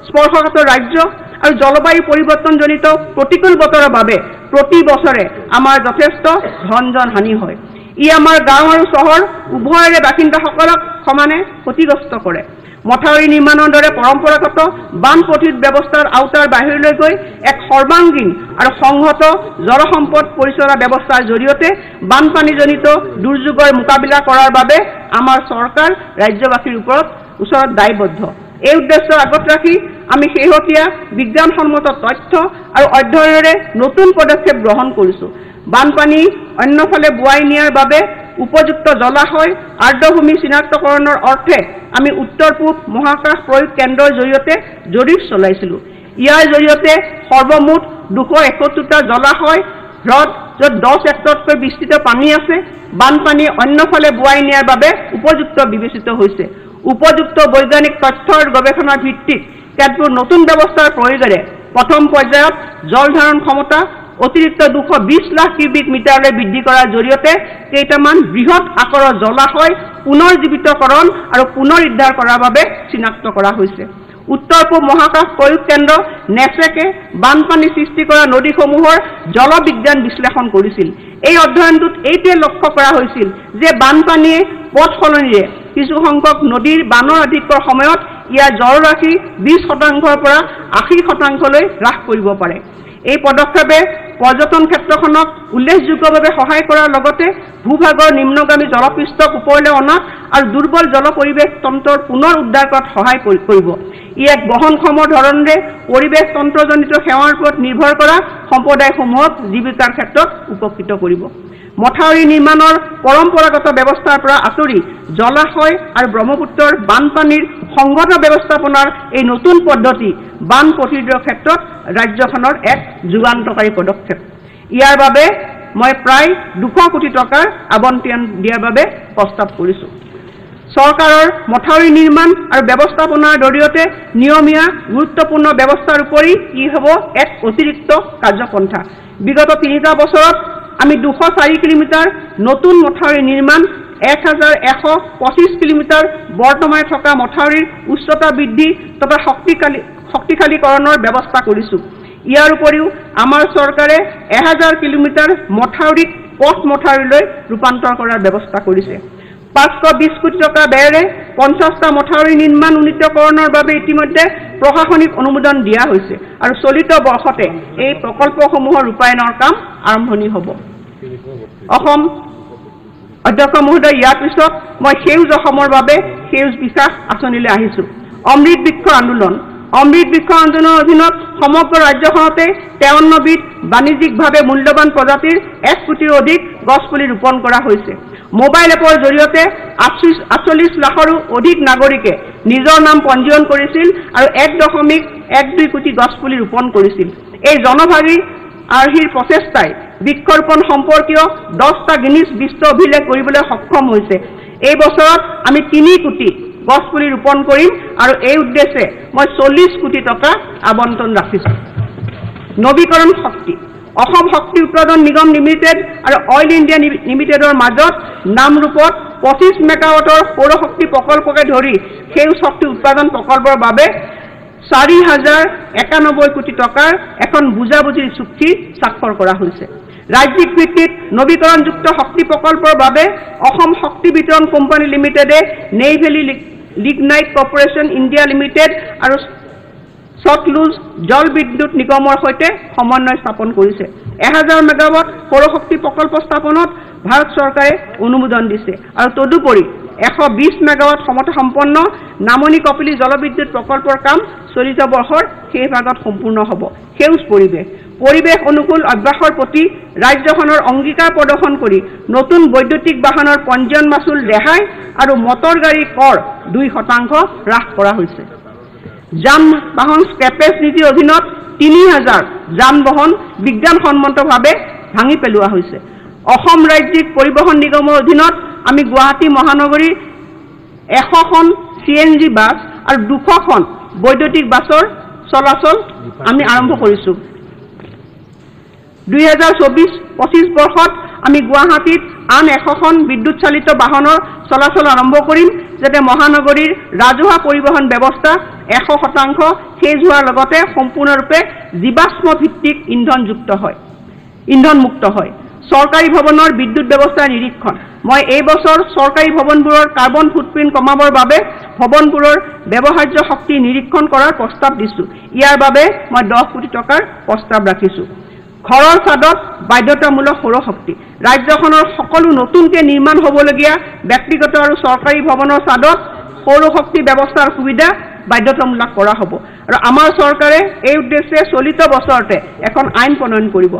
স্পৰ্শকাতৰ ৰাজ্য আৰু জলবায়ু পৰিৱৰ্তনজনিত প্ৰতিকূল বতৰৰ বাবে প্ৰতি বছৰে আমাৰ যথেষ্ট ধন হানি হয় ই আমাৰ গাঁও আৰু চহৰ উভয়ৰে বাসিন্দাসকলক সমানে ক্ষতিগ্ৰস্ত কৰে মথাউৰি নিৰ্মাণৰ দৰে পৰম্পৰাগত বান প্ৰতিৰোধ ব্যৱস্থাৰ আওতাৰ বাহিৰলৈ গৈ এক সৰ্বাংগীন আৰু সংহত জলসম্পদ পৰিচালনা ব্যৱস্থাৰ জৰিয়তে বানপানীজনিত দুৰ্যোগৰ মোকাবিলা কৰাৰ বাবে আমাৰ চৰকাৰ ৰাজ্যবাসীৰ ওচৰত দায়বদ্ধ এই উদ্দেশ্য আগত ৰাখি আমি শেহতীয়া বিজ্ঞানসন্মত তথ্য আৰু অধ্যয়নেৰে নতুন পদক্ষেপ গ্ৰহণ কৰিছো বানপানী অন্যফালে বুৱাই নিয়াৰ বাবে উপযুক্ত জলাশয় আৰ্দ্ৰভূমি চিনাক্তকৰণৰ অৰ্থে আমি উত্তৰ পূব মহাকাশ প্ৰয়োগ কেন্দ্ৰৰ জৰিয়তে জৰীপ চলাইছিলো ইয়াৰ জৰিয়তে সৰ্বমুঠ 271টা জলাশয় হ্ৰদ য'ত 10 হেক্টৰতকৈ বিস্তৃত পানী আছে বানপানী অন্যফালে বুৱাই নিয়াৰ বাবে উপযুক্ত বিবেচিত হৈছে উপযুক্ত বৈজ্ঞানিক তথ্যৰ গৱেষণাৰ ভিত্তিত কেতবোৰ নতুন ব্যৱস্থাৰ প্ৰয়োগেৰে প্ৰথম পৰ্যায়ত জল ধাৰণ ক্ষমতা অতিৰিক্ত 220 লাখ কিউবিক মিটাৰলৈ বৃদ্ধি কৰাৰ জৰিয়তে কেইটামান বৃহৎ আকাৰৰ জলাশয় পুনৰ্জীৱিতকৰণ আৰু পুনৰুদ্ধাৰ কৰাৰ বাবে চিনাক্ত কৰা হৈছে। উত্তৰ পূব মহাকাশ প্ৰয়োগ কেন্দ্ৰ নেছেকে বানপানী সৃষ্টি কৰা নদীসমূহৰ জলবিজ্ঞান বিশ্লেষণ কৰিছিল। এই অধ্যয়নটোত এইটোৱে লক্ষ্য কৰা হৈছিল যে বানপানীয়ে পথ সলনিৰে কিছু সংখ্যক নদীৰ বানৰ অধিকৰ সময়ত ইয়াৰ জলৰাশি 20% পৰা 80%লৈ হ্ৰাস কৰিব পাৰে। এই পদক্ষেপে পৰ্যটন ক্ষেত্ৰখনক উল্লেখযোগ্যভাৱে সহায় কৰাৰ লগতে ভূভাগৰ নিম্নগামী জলপৃষ্ঠক ওপৰলৈ অনাত আৰু দুৰ্বল জল পৰিৱেশ তন্ত্ৰৰ পুনৰ উদ্ধাৰ কৰাত সহায় কৰিব। ই এক বহনক্ষম ধৰণেৰে পৰিৱেশ তন্ত্ৰজনিত সেৱাৰ ওপৰত নিৰ্ভৰ কৰা সম্প্ৰদায়সমূহক জীৱিকাৰ ক্ষেত্ৰত উপকৃত কৰিব। মথাউৰি নিৰ্মাণৰ পৰম্পৰাগত ব্যৱস্থাৰ পৰা আঁতৰি জলাশয় আৰু ব্ৰহ্মপুত্ৰৰ বানপানীৰ সংগত ব্যৱস্থাপনাৰ এই নতুন পদ্ধতি বান প্ৰতিৰোধৰ ক্ষেত্ৰত ৰাজ্যখনৰ এক যুগান্তকাৰী পদক্ষেপ। ইয়াৰ বাবে মই প্ৰায় 200 কোটি টকাৰ আবণ্টন দিয়াৰ বাবে প্ৰস্তাৱ কৰিছোঁ। চৰকাৰৰ মথাউৰি নিৰ্মাণ আৰু ব্যৱস্থাপনাৰ জৰিয়তে নিয়মীয়া গুৰুত্বপূৰ্ণ ব্যৱস্থাৰ উপৰি ই হ'ব এক অতিৰিক্ত কাৰ্যপন্থা। বিগত 3টা বছৰত আমি 204 কিলোমিটাৰ নতুন মথাউৰি নিৰ্মাণ 1125 কিলোমিটাৰ বৰ্তমানে থকা মথাউৰিৰ উচ্চতা বৃদ্ধি তথা শক্তিশালীকৰণৰ ব্যৱস্থা কৰিছোঁ। ইয়াৰ উপৰিও আমাৰ চৰকাৰে 1000 কিলোমিটাৰ মথাউৰিক পথ মথাউৰিলৈ ৰূপান্তৰ কৰাৰ ব্যৱস্থা কৰিছে। 520 কোটি টকা ব্যয়েৰে 50টা মথাউৰি নিৰ্মাণ উন্নীতকৰণৰ বাবে ইতিমধ্যে প্ৰশাসনিক অনুমোদন দিয়া হৈছে আৰু চলিত বৰ্ষতে এই প্ৰকল্পসমূহৰ ৰূপায়ণৰ কাম আৰম্ভণি হ'ব। অসম অধ্যক্ষ মহোদয়, ইয়াৰ পিছত মই সেউজ অসমৰ বাবে সেউজ বিকাশ আঁচনিলৈ আহিছোঁ। অমৃত বৃক্ষ আন্দোলন আন্দোলনৰ অধীনত সমগ্ৰ ৰাজ্যখনতে 53বিধ বাণিজ্যিকভাৱে মূল্যৱান প্ৰজাতিৰ 1 কোটিৰো অধিক গছপুলি ৰোপণ কৰা হৈছে। মোবাইল এপৰ জৰিয়তে 48 লাখৰো অধিক নাগৰিকে নিজৰ নাম পঞ্জীয়ন কৰিছিল আৰু 1.12 কোটি গছপুলি ৰোপণ কৰিছিল। এই জনভাগীদাৰীৰ প্ৰচেষ্টাই বৃক্ষৰোপণ সম্পৰ্কীয় 10টা গিনিছ বিশ্ব অভিলেখ কৰিবলৈ সক্ষম হৈছে। এই বছৰত আমি 3 কোটি গছপুলি ৰোপণ কৰিম আৰু এই উদ্দেশ্যে মই 40 কোটি টকা আবণ্টন ৰাখিছোঁ। নৱীকৰণ শক্তি অসম শক্তি উৎপাদন নিগম লিমিটেড আৰু অইল ইণ্ডিয়া লিমিটেডৰ মাজত নামৰূপত 25 মেগাৱাটৰ সৌৰশক্তি প্ৰকল্পকে ধৰি সেউজ শক্তি উৎপাদন প্ৰকল্পৰ বাবে 4091 কোটি টকাৰ এখন বুজাবুজিৰ চুক্তি স্বাক্ষৰ কৰা হৈছে। ৰাজ্যিক ভিত্তিত নৱীকৰণযুক্ত শক্তি প্ৰকল্পৰ বাবে অসম শক্তি বিতৰণ কোম্পানী লিমিটেডে নেইভেলি লিগনাইট কৰ্পোৰেশ্যন ইণ্ডিয়া লিমিটেড আৰু সতলুজ জল বিদ্যুৎ নিগমৰ সৈতে সমন্বয় স্থাপন কৰিছে। 1000 মেগাৱাট সৌৰশক্তি প্ৰকল্প স্থাপনত ভাৰত চৰকাৰে অনুমোদন দিছে আৰু তদুপৰি 120 মেগাৱাট ক্ষমতা সম্পন্ন নামনি কপিলী জলবিদ্যুৎ প্ৰকল্পৰ কাম চলিত বৰ্ষৰ শেষ ভাগত সম্পূৰ্ণ হ'ব। সেউজ পৰিৱেশ অনুকূল অভ্যাসৰ প্ৰতি ৰাজ্যখনৰ অংগীকাৰ প্ৰদৰ্শন কৰি নতুন বৈদ্যুতিক বাহনৰ পঞ্জীয়ন মাচুল ৰেহাই আৰু মটৰ গাড়ী কৰ 2% হ্ৰাস কৰা হৈছে। যান বাহন স্ক্ৰেপেজ নীতিৰ অধীনত 3000 যান বাহন বিজ্ঞানসন্মতভাৱে ভাঙি পেলোৱা হৈছে। অসম ৰাজ্যিক পৰিবহণ নিগমৰ অধীনত আমি গুৱাহাটী মহানগৰীৰ 100খন CNG বাছ আৰু 200খন বৈদ্যুতিক বাছৰ চলাচল আমি আৰম্ভ কৰিছোঁ। 2024-25 বৰ্ষত আমি গুৱাহাটীত আন 100খন বিদ্যুৎ চালিত বাহনৰ চলাচল আৰম্ভ কৰিম, যাতে মহানগৰীৰ ৰাজহুৱা পৰিবহণ ব্যৱস্থা 100% শেষ হোৱাৰ লগতে সম্পূৰ্ণৰূপে জীৱাশ্ম ভিত্তিক ইন্ধনমুক্ত হয়। চৰকাৰী ভৱনৰ বিদ্যুৎ ব্যৱস্থাৰ নিৰীক্ষণ মই এই বছৰ চৰকাৰী ভৱনবোৰৰ কাৰ্বন ফুটপ্ৰিণ্ট কমাবৰ বাবে ভৱনবোৰৰ ব্যৱহাৰ্য শক্তি নিৰীক্ষণ কৰাৰ প্ৰস্তাৱ দিছোঁ। ইয়াৰ বাবে মই 10 কোটি টকাৰ প্ৰস্তাৱ ৰাখিছোঁ। ঘৰৰ ছাদত বাধ্যতামূলক সৌৰশক্তি ৰাজ্যখনৰ সকলো নতুনকৈ নিৰ্মাণ হ'বলগীয়া ব্যক্তিগত আৰু চৰকাৰী ভৱনৰ ছাদত সৌৰশক্তি ব্যৱস্থাৰ সুবিধা বাধ্যতামূলক কৰা হ'ব আৰু আমাৰ চৰকাৰে এই উদ্দেশ্যে চলিত বছৰতে এখন আইন প্ৰণয়ন কৰিব।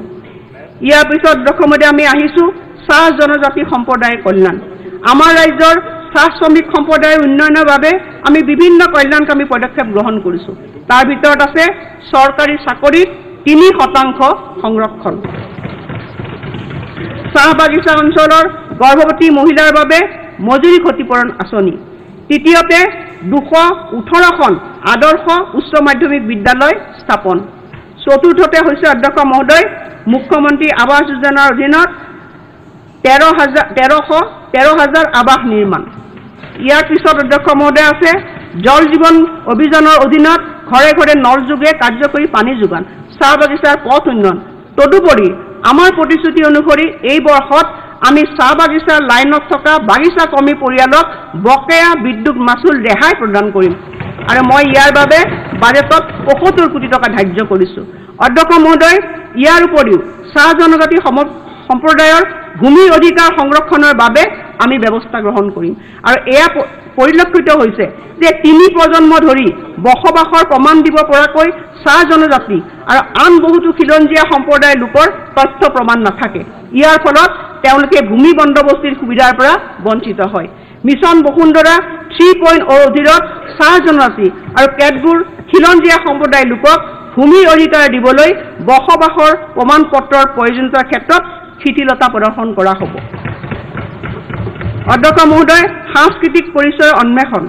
ইয়াৰ পিছত দশমতে আমি আহিছোঁ চাহ জনজাতি সম্প্ৰদায়ৰ কল্যাণ। আমাৰ ৰাজ্যৰ চাহ শ্ৰমিক সম্প্ৰদায়ৰ উন্নয়নৰ বাবে আমি বিভিন্ন কল্যাণকামী পদক্ষেপ গ্ৰহণ কৰিছোঁ। তাৰ ভিতৰত আছে চৰকাৰী চাকৰিত 3% সংৰক্ষণ, চাহ বাগিচা অঞ্চলৰ গৰ্ভৱতী মহিলাৰ বাবে মজুৰি ক্ষতিপূৰণ আঁচনি, তৃতীয়তে 218খন আদৰ্শ উচ্চ মাধ্যমিক বিদ্যালয় স্থাপন। চতুৰ্থতে হৈছে অধ্যক্ষ মহোদয় মুখ্যমন্ত্ৰী আৱাস যোজনাৰ অধীনত 13,000 আৱাস নিৰ্মাণ। ইয়াৰ পিছত অধ্যক্ষ মহোদয় আছে জল জীৱন অভিযানৰ অধীনত ঘৰে ঘৰে নল যোগে কাৰ্যকৰী পানী যোগান, চাহ বাগিচাৰ পথ উন্নয়ন। তদুপৰি আমাৰ প্ৰতিশ্ৰুতি অনুসৰি এই বৰ্ষত আমি চাহ বাগিচাৰ লাইনত থকা বাগিচা কৰ্মী পৰিয়ালক বকেয়া বিদ্যুৎ মাচুল ৰেহাই প্ৰদান কৰিম আৰু মই ইয়াৰ বাবে বাজেটত 75 কোটি টকা ধাৰ্য কৰিছোঁ। অধ্যক্ষ মহোদয়, ইয়াৰ উপৰিও চাহ জনজাতি সম্প্ৰদায়ৰ ভূমি অধিকাৰ সংৰক্ষণৰ বাবে আমি ব্যৱস্থা গ্ৰহণ কৰিম আৰু এয়া পৰিলক্ষিত হৈছে যে 3 প্ৰজন্ম ধৰি বসবাসৰ প্ৰমাণ দিব পৰাকৈ চাহ জনজাতি আৰু আন বহুতো খিলঞ্জীয়া সম্প্ৰদায়ৰ লোকৰ তথ্য প্ৰমাণ নাথাকে। ইয়াৰ ফলত তেওঁলোকে ভূমি বন্দোবস্তিৰ সুবিধাৰ পৰা বঞ্চিত হয়। মিছন বসুন্ধৰা 3.0 অধীনত চাহ জনজাতি আৰু কেতবোৰ খিলঞ্জীয়া সম্প্ৰদায়ৰ লোকক ভূমিৰ অধিকাৰ দিবলৈ বসবাসৰ প্ৰমাণ পত্ৰৰ প্ৰয়োজনীয়তাৰ ক্ষেত্ৰত শিথিলতা প্ৰদৰ্শন কৰা হ'ব। অধ্যক্ষ মহোদয়, সাংস্কৃতিক পৰিচয় অন্বেষণ,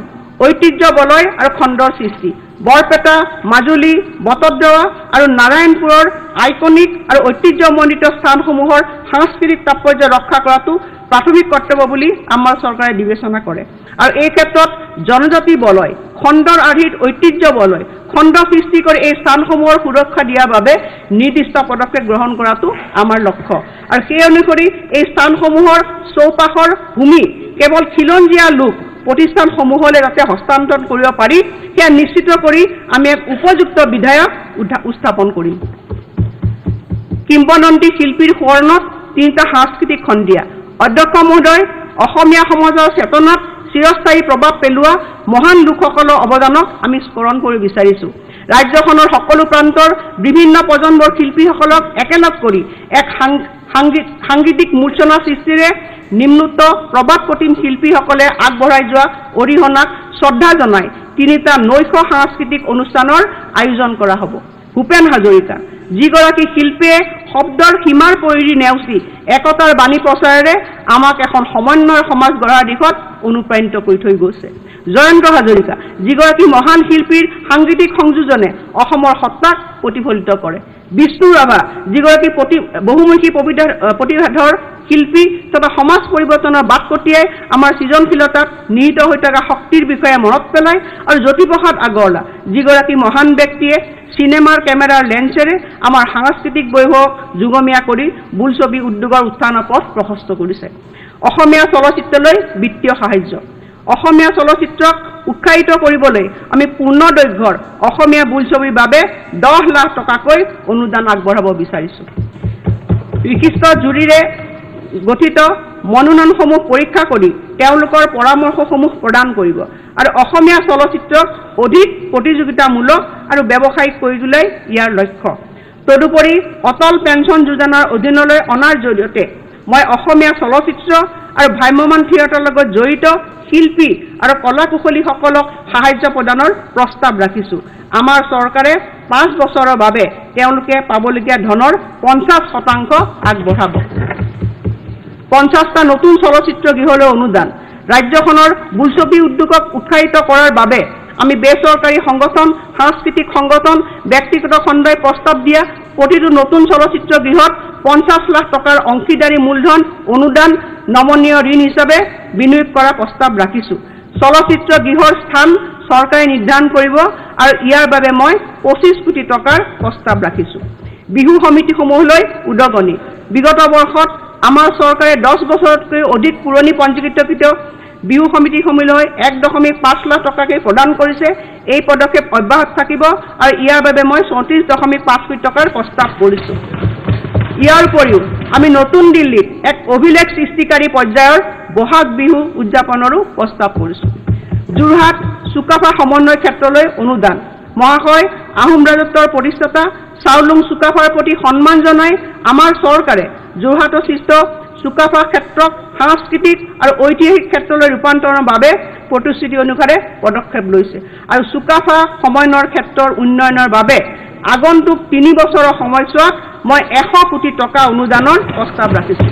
ঐতিহ্য বলয় আৰু খণ্ডৰ সৃষ্টি। বৰপেটা, মাজুলী, বটদ্ৰৱা আৰু নাৰায়ণপুৰৰ আইকনিক আৰু ঐতিহ্যমণ্ডিত স্থানসমূহৰ সাংস্কৃতিক তাৎপৰ্য ৰক্ষা কৰাটো প্ৰাথমিক কৰ্তব্য বুলি আমাৰ চৰকাৰে বিবেচনা কৰে আৰু এই ক্ষেত্ৰত জনজাতি বলয়, খণ্ডৰ আৰ্হিত ঐতিহ্য বলয়, খণ্ড সৃষ্টি কৰি এই স্থানসমূহৰ সুৰক্ষা দিয়াৰ বাবে নিৰ্দিষ্ট পদক্ষেপ গ্ৰহণ কৰাটো আমাৰ লক্ষ্য আৰু সেই অনুসৰি এই স্থানসমূহৰ চৌপাশৰ ভূমি কেৱল খিলঞ্জীয়া লোক প্ৰতিষ্ঠানসমূহলৈ যাতে হস্তান্তৰ কৰিব পাৰি সেয়া নিশ্চিত কৰি আমি এক উপযুক্ত বিধায়ক উত্থাপন কৰিম। কিংবদন্তি শিল্পীৰ সোঁৱৰণত 3টা সাংস্কৃতিক খণ্ডিয়া। অধ্যক্ষ মহোদয়, অসমীয়া সমাজৰ চেতনাত চিৰস্থায়ী প্ৰভাৱ পেলোৱা মহান লোকসকলৰ অৱদানক আমি স্মৰণ কৰিব বিচাৰিছোঁ। ৰাজ্যখনৰ সকলো প্ৰান্তৰ বিভিন্ন প্ৰজন্মৰ শিল্পীসকলক একেলগ কৰি এক সাংগীতিক মূৰ্ছনা সৃষ্টিৰে নিম্নোক্ত প্ৰবাদ প্ৰতিম শিল্পীসকলে আগবঢ়াই যোৱা অৰিহণাক শ্ৰদ্ধা জনাই 3টা নৈশ সাংস্কৃতিক অনুষ্ঠানৰ আয়োজন কৰা হ'ব। ভূপেন হাজৰিকা, যিগৰাকী শিল্পীয়ে শব্দৰ সীমাৰ পৰিধি নেওচি একতাৰ বাণী প্ৰচাৰেৰে আমাক এখন সমন্বয় সমাজ গঢ়াৰ দিশত অনুপ্ৰাণিত কৰি থৈ গৈছে। জয়ন্ত হাজৰিকা, যিগৰাকী মহান শিল্পীৰ সাংগীতিক সংযোজনে অসমৰ সত্তাক প্ৰতিফলিত কৰে। বিষ্ণু ৰাভা, যিগৰাকী বহুমুখী প্ৰতিভাধৰ শিল্পী তথা সমাজ পৰিৱৰ্তনৰ বাট কটিয়াই আমাৰ সৃজনশীলতাত নিহিত হৈ থকা শক্তিৰ বিষয়ে মনত পেলায় আৰু জ্যোতিপ্ৰসাদ আগৰৱালা, যিগৰাকী মহান ব্যক্তিয়ে চিনেমাৰ কেমেৰাৰ লেন্সেৰে আমাৰ সাংস্কৃতিক বৈভৱ যুগমীয়া কৰি বোলছবি উদ্যোগৰ উত্থানৰ পথ প্ৰশস্ত কৰিছে। অসমীয়া চলচ্চিত্ৰলৈ বিত্তীয় সাহায্য। অসমীয়া চলচ্চিত্ৰক উৎসাহিত কৰিবলৈ আমি পূৰ্ণ দৈৰ্ঘ্যৰ অসমীয়া বোলছবিৰ বাবে 10 লাখ টকাকৈ অনুদান আগবঢ়াব বিচাৰিছোঁ। বিশিষ্ট জুৰিৰে গঠিত মনোনয়নসমূহ পৰীক্ষা কৰি তেওঁলোকৰ পৰামৰ্শসমূহ প্ৰদান কৰিব আৰু অসমীয়া চলচ্চিত্ৰক অধিক প্ৰতিযোগিতামূলক আৰু ব্যৱসায়িক কৰি তোলাই ইয়াৰ লক্ষ্য। তদুপৰি অটল পেঞ্চন যোজনাৰ অধীনলৈ অনাৰ জৰিয়তে মই অসমীয়া চলচ্চিত্ৰ আৰু ভ্ৰাম্যমাণ থিয়েটাৰৰ লগত জড়িত শিল্পী আৰু কলাকুশলীসকলক সাহায্য প্ৰদানৰ প্ৰস্তাৱ ৰাখিছোঁ। আমাৰ চৰকাৰে 5 বছৰৰ বাবে তেওঁলোকে পাবলগীয়া ধনৰ 50% আগবঢ়াব। 50টা নতুন চলচ্চিত্ৰ গৃহলৈ অনুদান। ৰাজ্যখনৰ বোলছবি উদ্যোগক উৎসাহিত কৰাৰ বাবে আমি বেচৰকাৰী সংগঠন, সাংস্কৃতিক সংগঠন, ব্যক্তিগত খণ্ডই প্ৰস্তাৱ দিয়া প্ৰতিটো নতুন চলচ্চিত্ৰ গৃহত 50 লাখ টকাৰ অংশীদাৰী মূলধন অনুদান নমনীয় ঋণ হিচাপে বিনিয়োগ কৰাৰ প্ৰস্তাৱ ৰাখিছোঁ। চলচ্চিত্ৰ গৃহৰ স্থান চৰকাৰে নিৰ্ধাৰণ কৰিব আৰু ইয়াৰ বাবে মই 25 কোটি টকাৰ প্ৰস্তাৱ ৰাখিছোঁ। বিহু সমিতিসমূহলৈ উদগনি। বিগত বৰ্ষত আমাৰ চৰকাৰে 10 বছৰতকৈ অধিক পুৰণি পঞ্জীকৃত বিহু সমিতিসমূহলৈ 1.5 লাখ টকাকৈ প্ৰদান কৰিছে। এই পদক্ষেপ অব্যাহত থাকিব আৰু ইয়াৰ বাবে মই 34.5 কোটি টকাৰ প্ৰস্তাৱ কৰিছোঁ। ইয়াৰ উপৰিও আমি নতুন দিল্লীত এক অভিলেখ সৃষ্টিকাৰী পৰ্যায়ৰ বহাগ বিহু উদযাপনৰো প্ৰস্তাৱ কৰিছোঁ। যোৰহাট চুকাফা সমন্বয় ক্ষেত্ৰলৈ অনুদান। মহাশয়, আহোম ৰাজত্বৰ প্ৰতিষ্ঠাতা চাওলুং চুকাফাৰ প্ৰতি সন্মান জনাই আমাৰ চৰকাৰে যোৰহাটত সৃষ্ট চুকাফা ক্ষেত্ৰক সাংস্কৃতিক আৰু ঐতিহাসিক ক্ষেত্ৰলৈ ৰূপান্তৰৰ বাবে প্ৰতিশ্ৰুতি অনুসাৰে পদক্ষেপ লৈছে আৰু চুকাফা সমন্বয়ৰ ক্ষেত্ৰৰ উন্নয়নৰ বাবে আগন্তুক 3 বছৰৰ সময়ছোৱাত মই 100 কোটি টকা অনুদানৰ প্ৰস্তাৱ ৰাখিছোঁ।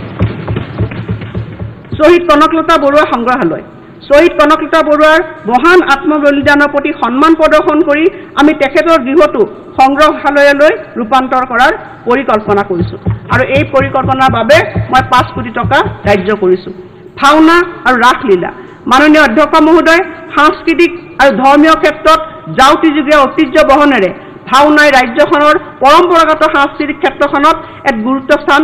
শ্বহীদ কনকলতা বৰুৱা সংগ্ৰহালয়। শ্বহীদ কনকলতা বৰুৱাৰ মহান আত্মবলিদানৰ প্ৰতি সন্মান প্ৰদৰ্শন কৰি আমি তেখেতৰ গৃহটো সংগ্ৰহালয়লৈ ৰূপান্তৰ কৰাৰ পৰিকল্পনা কৰিছোঁ আৰু এই পৰিকল্পনাৰ বাবে মই 5 কোটি টকা ধাৰ্য কৰিছোঁ। ভাওনা আৰু ৰাসলীলা মাননীয় অধ্যক্ষ মহোদয় সাংস্কৃতিক আৰু ধৰ্মীয় ক্ষেত্ৰত যাউতিযুগীয়া ঐতিহ্য বহনেৰে ভাওনাই ৰাজ্যখনৰ পৰম্পৰাগত সাংস্কৃতিক ক্ষেত্ৰখনত এক গুৰুত্ব স্থান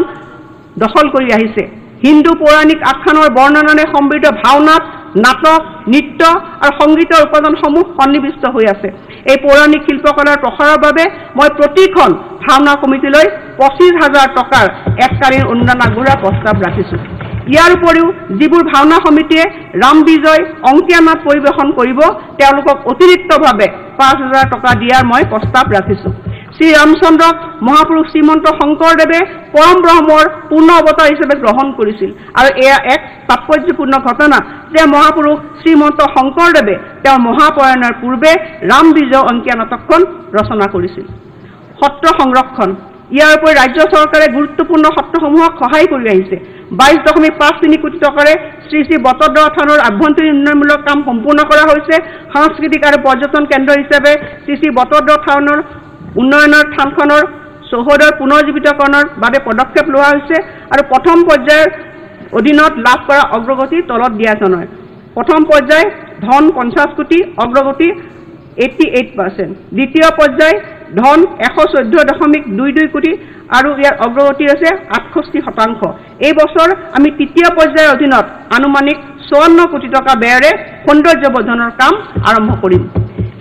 দখল কৰি আহিছে। হিন্দু পৌৰাণিক আখ্যানৰ বৰ্ণনাৰে সমৃদ্ধ ভাওনাত নাটক নৃত্য আৰু সংগীতৰ উপাদানসমূহ সন্নিৱিষ্ট হৈ আছে। এই পৌৰাণিক শিল্পকলাৰ প্ৰসাৰৰ বাবে মই প্ৰতিখন ভাওনা কমিটিলৈ 25,000 টকাৰ এককালীন অনুদান আগবঢ়োৱাৰ প্ৰস্তাৱ ৰাখিছোঁ। ইয়াৰ উপৰিও যিবোৰ ভাওনা সমিতিয়ে ৰাম বিজয় অংকীয়া নাট পৰিৱেশন কৰিব তেওঁলোকক অতিৰিক্তভাৱে 5,000 টকা দিয়াৰ মই প্ৰস্তাৱ ৰাখিছোঁ। শ্ৰী ৰামচন্দ্ৰক মহাপুৰুষ শ্ৰীমন্ত শংকৰদেৱে পৰম ব্ৰহ্মৰ পূৰ্ণ অৱতাৰ হিচাপে গ্ৰহণ কৰিছিল আৰু এয়া এক তাৎপৰ্যপূৰ্ণ ঘটনা যে মহাপুৰুষ শ্ৰীমন্ত শংকৰদেৱে তেওঁৰ মহাপ্ৰয়াণৰ পূৰ্বে ৰাম বিজয় অংকীয়া নাটকখন ৰচনা কৰিছিল। সত্ৰ সংৰক্ষণ ইয়াৰ উপৰি ৰাজ্য চৰকাৰে গুৰুত্বপূৰ্ণ সত্ৰসমূহক সহায় কৰি আহিছে। 22.53 কোটি টকাৰে শ্ৰী শ্ৰী বটদ্ৰৱা থানৰ আভ্যন্তৰীণ উন্নয়নমূলক কাম সম্পূৰ্ণ কৰা হৈছে। সাংস্কৃতিক আৰু পৰ্যটন কেন্দ্ৰ হিচাপে শ্ৰী শ্ৰী বটদ্ৰৱা থানৰ উন্নয়নৰ থানখনৰ চৌহদৰ পুনৰ্জীৱিতকৰণৰ বাবে পদক্ষেপ লোৱা হৈছে আৰু প্ৰথম পৰ্যায়ৰ অধীনত লাভ কৰা অগ্ৰগতি তলত দিয়া জনায়। প্ৰথম পৰ্যায় ধন 50 কোটি, অগ্ৰগতি 88%। দ্বিতীয় পৰ্যায় ধন 114.22 কোটি আৰু ইয়াৰ অগ্ৰগতি হৈছে 68%। এই বছৰ আমি তৃতীয় পৰ্যায়ৰ অধীনত আনুমানিক 54 কোটি টকা ব্যয়েৰে সৌন্দৰ্যবৰ্ধনৰ কাম আৰম্ভ কৰিম।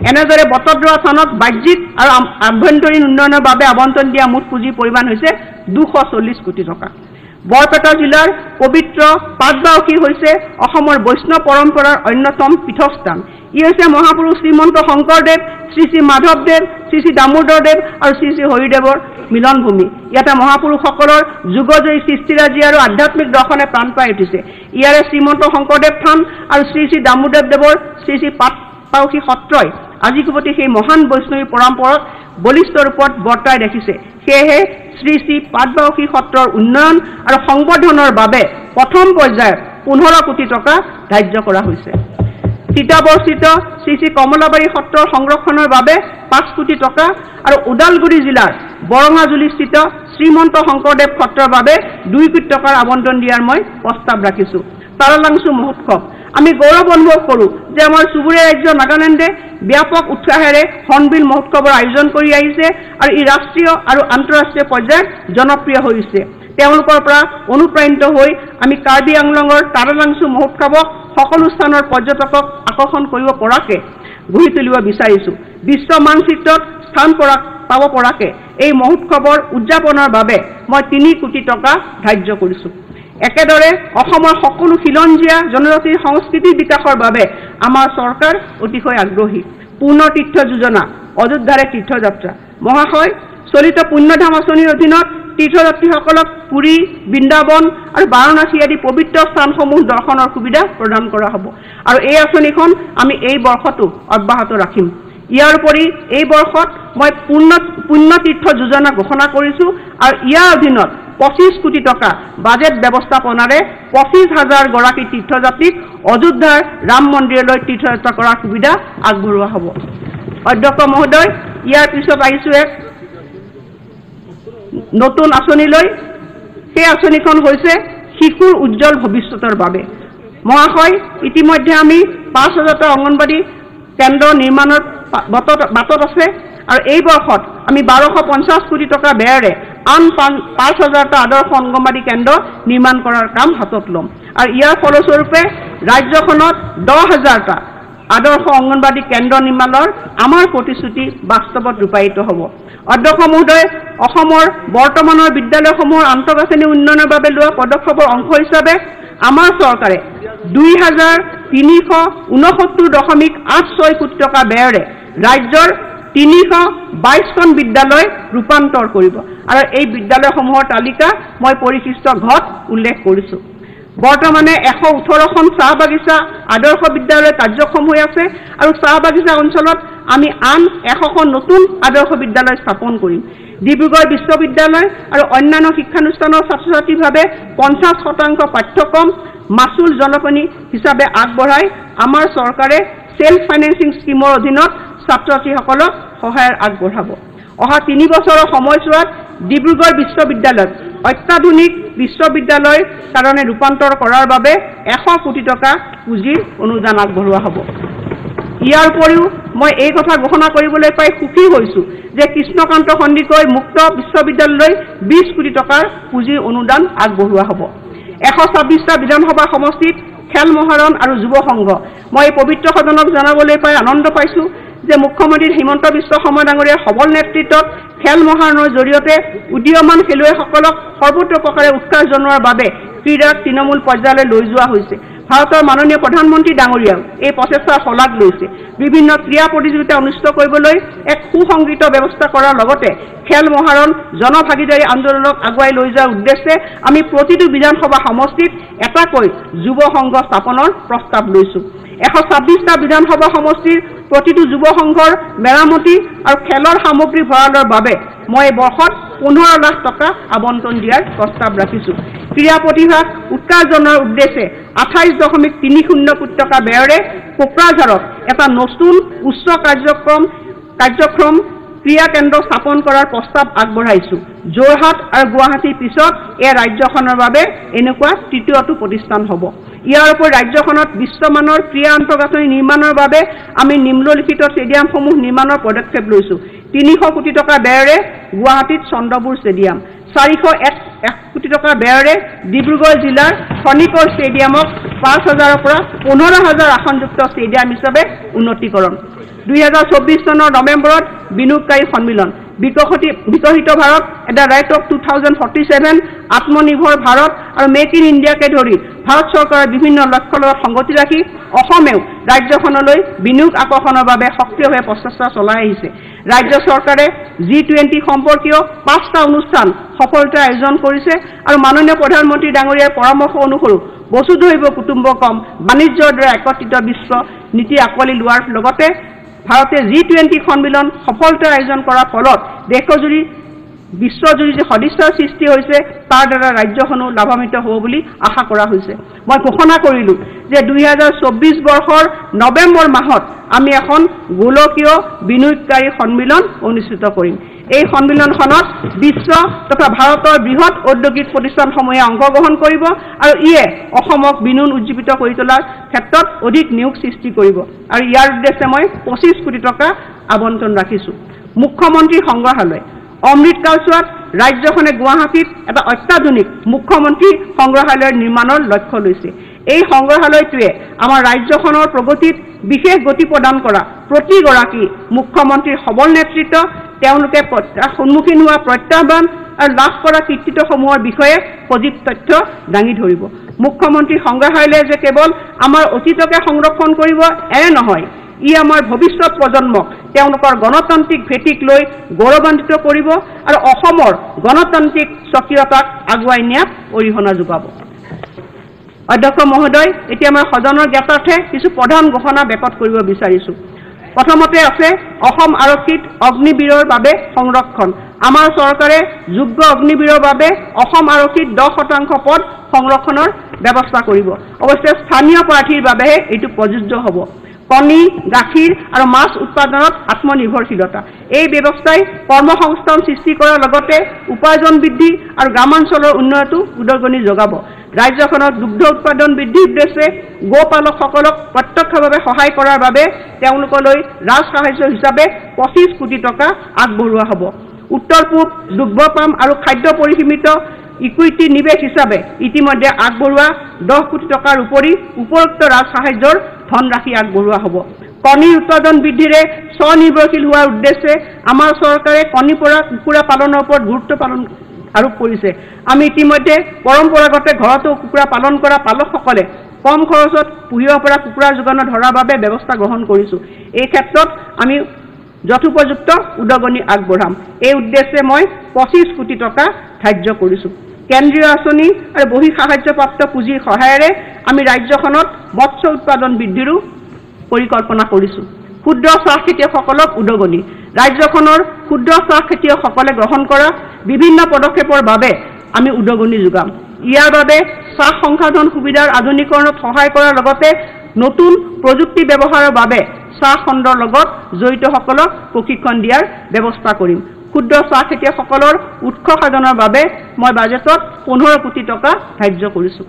এনেদৰে বটদ্ৰৱা থানত বাহ্যিক আৰু আভ্যন্তৰীণ উন্নয়নৰ বাবে আবণ্টন দিয়া মুঠ পুঁজিৰ পৰিমাণ হৈছে 240 কোটি টকা। বৰপেটা জিলাৰ পবিত্ৰ পাটবাউসী হৈছে অসমৰ বৈষ্ণৱ পৰম্পৰাৰ অন্যতম পীঠস্থান। ই হৈছে মহাপুৰুষ শ্ৰীমন্ত শংকৰদেৱ, শ্ৰী শ্ৰী মাধৱদেৱ, শ্ৰী শ্ৰী দামোদৰদেৱ আৰু শ্ৰী শ্ৰী হৰিদেৱৰ মিলনভূমি। ইয়াতে মহাপুৰুষসকলৰ যুগজয়ী সৃষ্টিৰাজি আৰু আধ্যাত্মিক দৰ্শনে প্ৰাণ পাই উঠিছে। ইয়াৰে শ্ৰীমন্ত শংকৰদেৱ থান আৰু শ্ৰী শ্ৰী দামোদৰদেৱৰ শ্ৰী শ্ৰী পাটবাউসী সত্ৰই আজিকোপতি সেই মহান বৈষ্ণৱী পৰম্পৰাক বলিষ্ঠ ৰূপত বৰ্তাই ৰাখিছে। সেয়েহে শ্ৰী শ্ৰী পাটবাউসী সত্ৰৰ উন্নয়ন আৰু সংবৰ্ধনৰ বাবে প্ৰথম পৰ্যায়ত 15 কোটি টকা ধাৰ্য কৰা হৈছে। তিতাবৰস্থিত শ্ৰী শ্ৰী কমলাবাৰী সত্ৰৰ সংৰক্ষণৰ বাবে 5 কোটি টকা আৰু ওদালগুৰি জিলাৰ বৰঙাজুলিস্থিত শ্ৰীমন্ত শংকৰদেৱ সত্ৰৰ বাবে 2 কোটি টকাৰ আবণ্টন দিয়াৰ মই প্ৰস্তাৱ ৰাখিছোঁ। তাৰালাংচু মহোৎসৱ আমি গৌৰৱ অনুভৱ কৰোঁ যে আমাৰ চুবুৰীয়া ৰাজ্য নাগালেণ্ডে ব্যাপক উৎসাহেৰে হৰ্ণবিল মহোৎসৱৰ আয়োজন কৰি আহিছে আৰু ই ৰাষ্ট্ৰীয় আৰু আন্তঃৰাষ্ট্ৰীয় পৰ্যায়ত জনপ্ৰিয় হৈছে। তেওঁলোকৰ পৰা অনুপ্ৰাণিত হৈ আমি কাৰ্বি আংলঙৰ তাৰালাংচু মহোৎসৱক সকলো স্থানৰ পৰ্যটকক আকৰ্ষণ কৰিব পৰাকৈ গঢ়ি তুলিব বিচাৰিছোঁ। বিশ্ব মানচিত্ৰত স্থান পাব পৰাকৈ এই মহোৎসৱৰ উদযাপনৰ বাবে মই 3 কোটি টকা ধাৰ্য কৰিছোঁ। একেদৰে অসমৰ সকলো খিলঞ্জীয়া জনজাতিৰ সংস্কৃতিৰ বিকাশৰ বাবে আমাৰ চৰকাৰ অতিশয় আগ্ৰহী। পূৰ্ণ তীৰ্থ যোজনা, অযোধ্যাৰে তীৰ্থযাত্ৰা। মহাশয়, চলিত পুণ্যধাম আঁচনিৰ অধীনত তীৰ্থযাত্ৰীসকলক পুৰী, বৃন্দাবন আৰু বাৰাণসী আদি পবিত্ৰ স্থানসমূহ দৰ্শনৰ সুবিধা প্ৰদান কৰা হ'ব আৰু এই আঁচনিখন আমি এই বৰ্ষতো অব্যাহত ৰাখিম। ইয়াৰ উপৰি এই বৰ্ষত মই পুণ্য তীৰ্থ যোজনা ঘোষণা কৰিছোঁ আৰু ইয়াৰ অধীনত 25 কোটি টকা বাজেট ব্যৱস্থাপনাৰে 25,000 গৰাকী তীৰ্থযাত্ৰীক অযোধ্যাৰ ৰাম মন্দিৰলৈ তীৰ্থযাত্ৰা কৰাৰ সুবিধা আগবঢ়োৱা হ'ব। অধ্যক্ষ মহোদয়, ইয়াৰ পিছত আহিছোঁ এক নতুন আঁচনিলৈ। সেই আঁচনিখন হৈছে শিশুৰ উজ্জ্বল ভৱিষ্যতৰ বাবে। মহাশয়, ইতিমধ্যে আমি 5,000টা অংগনবাড়ী কেন্দ্ৰ নিৰ্মাণৰ বাটত আছে আৰু এই বৰ্ষত আমি 1250 কোটি টকা ব্যয়েৰে আন 5,000টা আদৰ্শ অংগনবাড়ী কেন্দ্ৰ নিৰ্মাণ কৰাৰ কাম হাতত ল'ম আৰু ইয়াৰ ফলস্বৰূপে ৰাজ্যখনত 10,000টা আদৰ্শ অংগনবাড়ী কেন্দ্ৰ নিৰ্মাণৰ আমাৰ প্ৰতিশ্ৰুতি বাস্তৱত ৰূপায়িত হ'ব। অধ্যক্ষ মহোদয়, অসমৰ বৰ্তমানৰ বিদ্যালয়সমূহৰ আন্তঃগাঁথনি উন্নয়নৰ বাবে লোৱা পদক্ষেপৰ অংশ হিচাপে আমাৰ চৰকাৰে 2,369.86 কোটি টকা ব্যয়েৰে ৰাজ্যৰ 322খন বিদ্যালয় ৰূপান্তৰ কৰিব আৰু এই বিদ্যালয়সমূহৰ তালিকা মই পৰিশিষ্ট ঘত উল্লেখ কৰিছোঁ। বৰ্তমানে 118খন চাহ বাগিচা আদৰ্শ বিদ্যালয় কাৰ্যক্ষম হৈ আছে আৰু চাহ বাগিচা অঞ্চলত আমি আন 100খন নতুন আদৰ্শ বিদ্যালয় স্থাপন কৰিম। ডিব্ৰুগড় বিশ্ববিদ্যালয় আৰু অন্যান্য শিক্ষানুষ্ঠানৰ ছাত্ৰ ছাত্ৰীৰ বাবে 50% পাঠ্যক্ৰম মাচুল জনপনী হিচাপে আগবঢ়াই আমাৰ চৰকাৰে সেলফ ফাইনেন্সিং স্কিমৰ অধীনত ছাত্ৰ ছাত্ৰীসকলক সহায় আগবঢ়াব। অহা 3 বছৰৰ সময়ছোৱাত ডিব্ৰুগড় বিশ্ববিদ্যালয়ত অত্যাধুনিক বিশ্ববিদ্যালয়ৰ কাৰণে ৰূপান্তৰ কৰাৰ বাবে 100 কোটি টকা পুঁজিৰ অনুদান আগবঢ়োৱা হ'ব। ইয়াৰ উপৰিও মই এই কথা ঘোষণা কৰিবলৈ পাই সুখী হৈছোঁ যে কৃষ্ণকান্ত সন্দিকৈ মুক্ত বিশ্ববিদ্যালয়লৈ 20 কোটি টকাৰ পুঁজিৰ অনুদান আগবঢ়োৱা হ'ব। 126টা বিধানসভা সমষ্টিত খেল মহাৰণ আৰু যুৱ সংঘ মই এই পবিত্ৰ সদনক জনাবলৈ পাই আনন্দ পাইছোঁ যে মুখ্যমন্ত্ৰী হিমন্ত বিশ্ব শৰ্মা ডাঙৰীয়াৰ সবল নেতৃত্বত খেল মহাৰণৰ জৰিয়তে উদীয়মান খেলুৱৈসকলক সৰ্বতোপ্ৰকাৰে উৎসাহ জনোৱাৰ বাবে ক্ৰীড়াক তৃণমূল পৰ্যায়লৈ লৈ যোৱা হৈছে। ভাৰতৰ মাননীয় প্ৰধানমন্ত্ৰী ডাঙৰীয়াও এই প্ৰচেষ্টাৰ শলাগ লৈছে। বিভিন্ন ক্ৰীড়া প্ৰতিযোগিতা অনুষ্ঠিত কৰিবলৈ এক সুসংগঠিত ব্যৱস্থা কৰাৰ লগতে খেল মহাৰণ জনভাগিদাৰী আন্দোলনক আগুৱাই লৈ যোৱাৰ উদ্দেশ্যে আমি প্ৰতিটো বিধানসভা সমষ্টিত এটাকৈ যুৱ সংঘ স্থাপনৰ প্ৰস্তাৱ লৈছোঁ। 126টা বিধানসভা সমষ্টিৰ প্ৰতিটো যুৱ সংঘৰ মেৰামতি আৰু খেলৰ সামগ্ৰী ভঁৰালৰ বাবে মই বৰ্ষত 15 লাখ টকা আবণ্টন দিয়াৰ প্ৰস্তাৱ ৰাখিছোঁ। ক্ৰীড়া প্ৰতিভাক উৎসাহ জনোৱাৰ উদ্দেশ্যে 28.30 কোটি টকা ব্যয়েৰে কোকৰাঝাৰত এটা নতুন উচ্চ কাৰ্যক্ৰম ক্ৰীড়া কেন্দ্ৰ স্থাপন কৰাৰ প্ৰস্তাৱ আগবঢ়াইছোঁ। যোৰহাট আৰু গুৱাহাটীৰ পিছত এই ৰাজ্যখনৰ বাবে এনেকুৱা তৃতীয়টো প্ৰতিষ্ঠান হ'ব। ইয়াৰ উপৰি ৰাজ্যখনত বিশ্বমানৰ ক্ৰীড়া আন্তঃগাঁথনি নিৰ্মাণৰ বাবে আমি নিম্নলিখিত ষ্টেডিয়ামসমূহ নিৰ্মাণৰ পদক্ষেপ লৈছোঁ। 300 কোটি টকা ব্যয়েৰে গুৱাহাটীত চন্দ্ৰপুৰ ষ্টেডিয়াম, 401 কোটি টকা ব্যয়েৰে ডিব্ৰুগড় জিলাৰ খনিকৰ ষ্টেডিয়ামক 5,000ৰ পৰা 15,000 আসনযুক্ত ষ্টেডিয়াম হিচাপে উন্নতিকৰণ। 2024 চনৰ নৱেম্বৰত বিনিয়োগকাৰী সন্মিলন বিকশিত Bharat at the rate of 2047 আত্মনিৰ্ভৰ ভাৰত আৰু মেক ইন ইণ্ডিয়াকে ধৰি ভাৰত চৰকাৰৰ বিভিন্ন লক্ষ্যৰ লগত সংগতি ৰাখি অসমেও ৰাজ্যখনলৈ বিনিয়োগ আকৰ্ষণৰ বাবে সক্ৰিয়ভাৱে প্ৰচেষ্টা চলাই আহিছে। ৰাজ্য চৰকাৰে G20 সম্পৰ্কীয় 5টা অনুষ্ঠান সফলতাৰে আয়োজন কৰিছে আৰু মাননীয় প্ৰধানমন্ত্ৰী ডাঙৰীয়াৰ পৰামৰ্শ অনুসৰি বসুধৈৱ কুটুম্বকম বাণিজ্যৰ দ্বাৰা একত্ৰিত বিশ্ব নীতি আঁকোৱালি লোৱাৰ লগতে ভাৰতে G20 সন্মিলন সফলতাৰে আয়োজন কৰাৰ ফলত দেশজুৰি বিশ্বজুৰি যে সদিচ্ছাৰ সৃষ্টি হৈছে তাৰ দ্বাৰা ৰাজ্যখনো লাভান্বিত হ'ব বুলি আশা কৰা হৈছে। মই ঘোষণা কৰিলোঁ যে 2024 বৰ্ষৰ নৱেম্বৰ মাহত আমি এখন গোলকীয় বিনিয়োগকাৰী সন্মিলন অনুষ্ঠিত কৰিম। এই সন্মিলনখনত বিশ্ব তথা ভাৰতৰ বৃহৎ ঔদ্যোগিক প্ৰতিষ্ঠানসমূহে অংশগ্ৰহণ কৰিব আৰু ইয়ে অসমক বিনিয়োগ উজ্জীৱিত কৰি তোলাৰ ক্ষেত্ৰত অধিক নিয়োগ সৃষ্টি কৰিব আৰু ইয়াৰ উদ্দেশ্যে মই 25 কোটি টকা আবণ্টন ৰাখিছোঁ। মুখ্যমন্ত্ৰী সংগ্ৰহালয় অমৃত কালচোৱাত ৰাজ্যখনে গুৱাহাটীত এটা অত্যাধুনিক মুখ্যমন্ত্ৰী সংগ্ৰহালয়ৰ নিৰ্মাণৰ লক্ষ্য লৈছে। এই সংগ্ৰহালয়টোৱে আমাৰ ৰাজ্যখনৰ প্ৰগতিত বিশেষ গতি প্ৰদান কৰা প্ৰতিগৰাকী মুখ্যমন্ত্ৰীৰ সবল নেতৃত্ব, তেওঁলোকে সন্মুখীন হোৱা প্ৰত্যাহ্বান আৰু লাভ কৰা কৃতিত্বসমূহৰ বিষয়ে সজীৱ তথ্য দাঙি ধৰিব। মুখ্যমন্ত্ৰী সংগ্ৰহালয়ে যে কেৱল আমাৰ অতীতকে সংৰক্ষণ কৰিব এনে নহয়, ই আমাৰ ভৱিষ্যত প্ৰজন্মক তেওঁলোকৰ গণতান্ত্ৰিক ভেটিক লৈ গৌৰৱান্বিত কৰিব আৰু অসমৰ গণতান্ত্ৰিক স্বকীয়তাক আগুৱাই নিয়াত অৰিহণা যোগাব। অধ্যক্ষ মহোদয়, এতিয়া মই সদনৰ জ্ঞাতাৰ্থে কিছু প্ৰধান ঘোষণা বেকত কৰিব বিচাৰিছোঁ। প্ৰথমতে আছে অসম আৰক্ষীত অগ্নিবীৰৰ বাবে সংৰক্ষণ। আমাৰ চৰকাৰে যোগ্য অগ্নিবীৰৰ বাবে অসম আৰক্ষীত 10% পদ সংৰক্ষণৰ ব্যৱস্থা কৰিব। অৱশ্যে স্থানীয় প্ৰাৰ্থীৰ বাবেহে এইটো প্ৰযোজ্য হ'ব। কণী, গাখীৰ আৰু মাছ উৎপাদনত আত্মনিৰ্ভৰশীলতা এই ব্যৱস্থাই কৰ্মসংস্থাপন সৃষ্টি কৰাৰ লগতে উপাৰ্জন বৃদ্ধি আৰু গ্ৰামাঞ্চলৰ উন্নয়নতো উদগনি যোগাব। ৰাজ্যখনত দুগ্ধ উৎপাদন বৃদ্ধিৰ উদ্দেশ্যে গোপালকসকলক প্ৰত্যক্ষভাৱে সহায় কৰাৰ বাবে তেওঁলোকলৈ ৰাজসাহায্য হিচাপে 25 কোটি টকা আগবঢ়োৱা হ'ব। উত্তৰ পূব দুগ্ধ পাম আৰু খাদ্য পৰিসীমিত ইকুইটি নিৱেশ হিচাপে ইতিমধ্যে আগবঢ়োৱা 10 কোটি টকাৰ উপৰি উপৰোক্ত ৰাজসাহায্যৰ ধনৰাশি আগবঢ়োৱা হ'ব। কণীৰ উৎপাদন বৃদ্ধিৰে স্বনিৰ্ভৰশীল হোৱাৰ উদ্দেশ্যে আমাৰ চৰকাৰে কণী পৰা কুকুৰা পালনৰ ওপৰত গুৰুত্ব আৰোপ কৰিছে। আমি ইতিমধ্যে পৰম্পৰাগত ঘৰতো কুকুৰা পালন কৰা পালকসকলে কম খৰচত পুহিব পৰা কুকুৰা যোগান ধৰাৰ বাবে ব্যৱস্থা গ্ৰহণ কৰিছোঁ। এই ক্ষেত্ৰত আমি যথোপযুক্ত উদগনি আগবঢ়াম। এই উদ্দেশ্যে মই 25 কোটি টকা ধাৰ্য কৰিছোঁ। কেন্দ্ৰীয় আঁচনি আৰু বহি সাহায্যপ্ৰাপ্ত পুঁজিৰ সহায়েৰে আমি ৰাজ্যখনত মৎস্য উৎপাদন বৃদ্ধিৰো পৰিকল্পনা কৰিছোঁ। ক্ষুদ্ৰ চাহ খেতিয়কসকলক উদগনি ৰাজ্যখনৰ ক্ষুদ্ৰ চাহ খেতিয়কসকলে গ্ৰহণ কৰা বিভিন্ন পদক্ষেপৰ বাবে আমি উদগনি যোগাম। ইয়াৰ বাবে চাহ সংসাধন সুবিধাৰ আধুনিকৰণত সহায় কৰাৰ লগতে নতুন প্ৰযুক্তি ব্যৱহাৰৰ বাবে চাহ খণ্ডৰ লগত জড়িতসকলক প্ৰশিক্ষণ দিয়াৰ ব্যৱস্থা কৰিম। ক্ষুদ্ৰ চাহ খেতিয়কসকলৰ উৎস সাধনৰ বাবে মই বাজেটত 15 কোটি টকা ধাৰ্য কৰিছোঁ।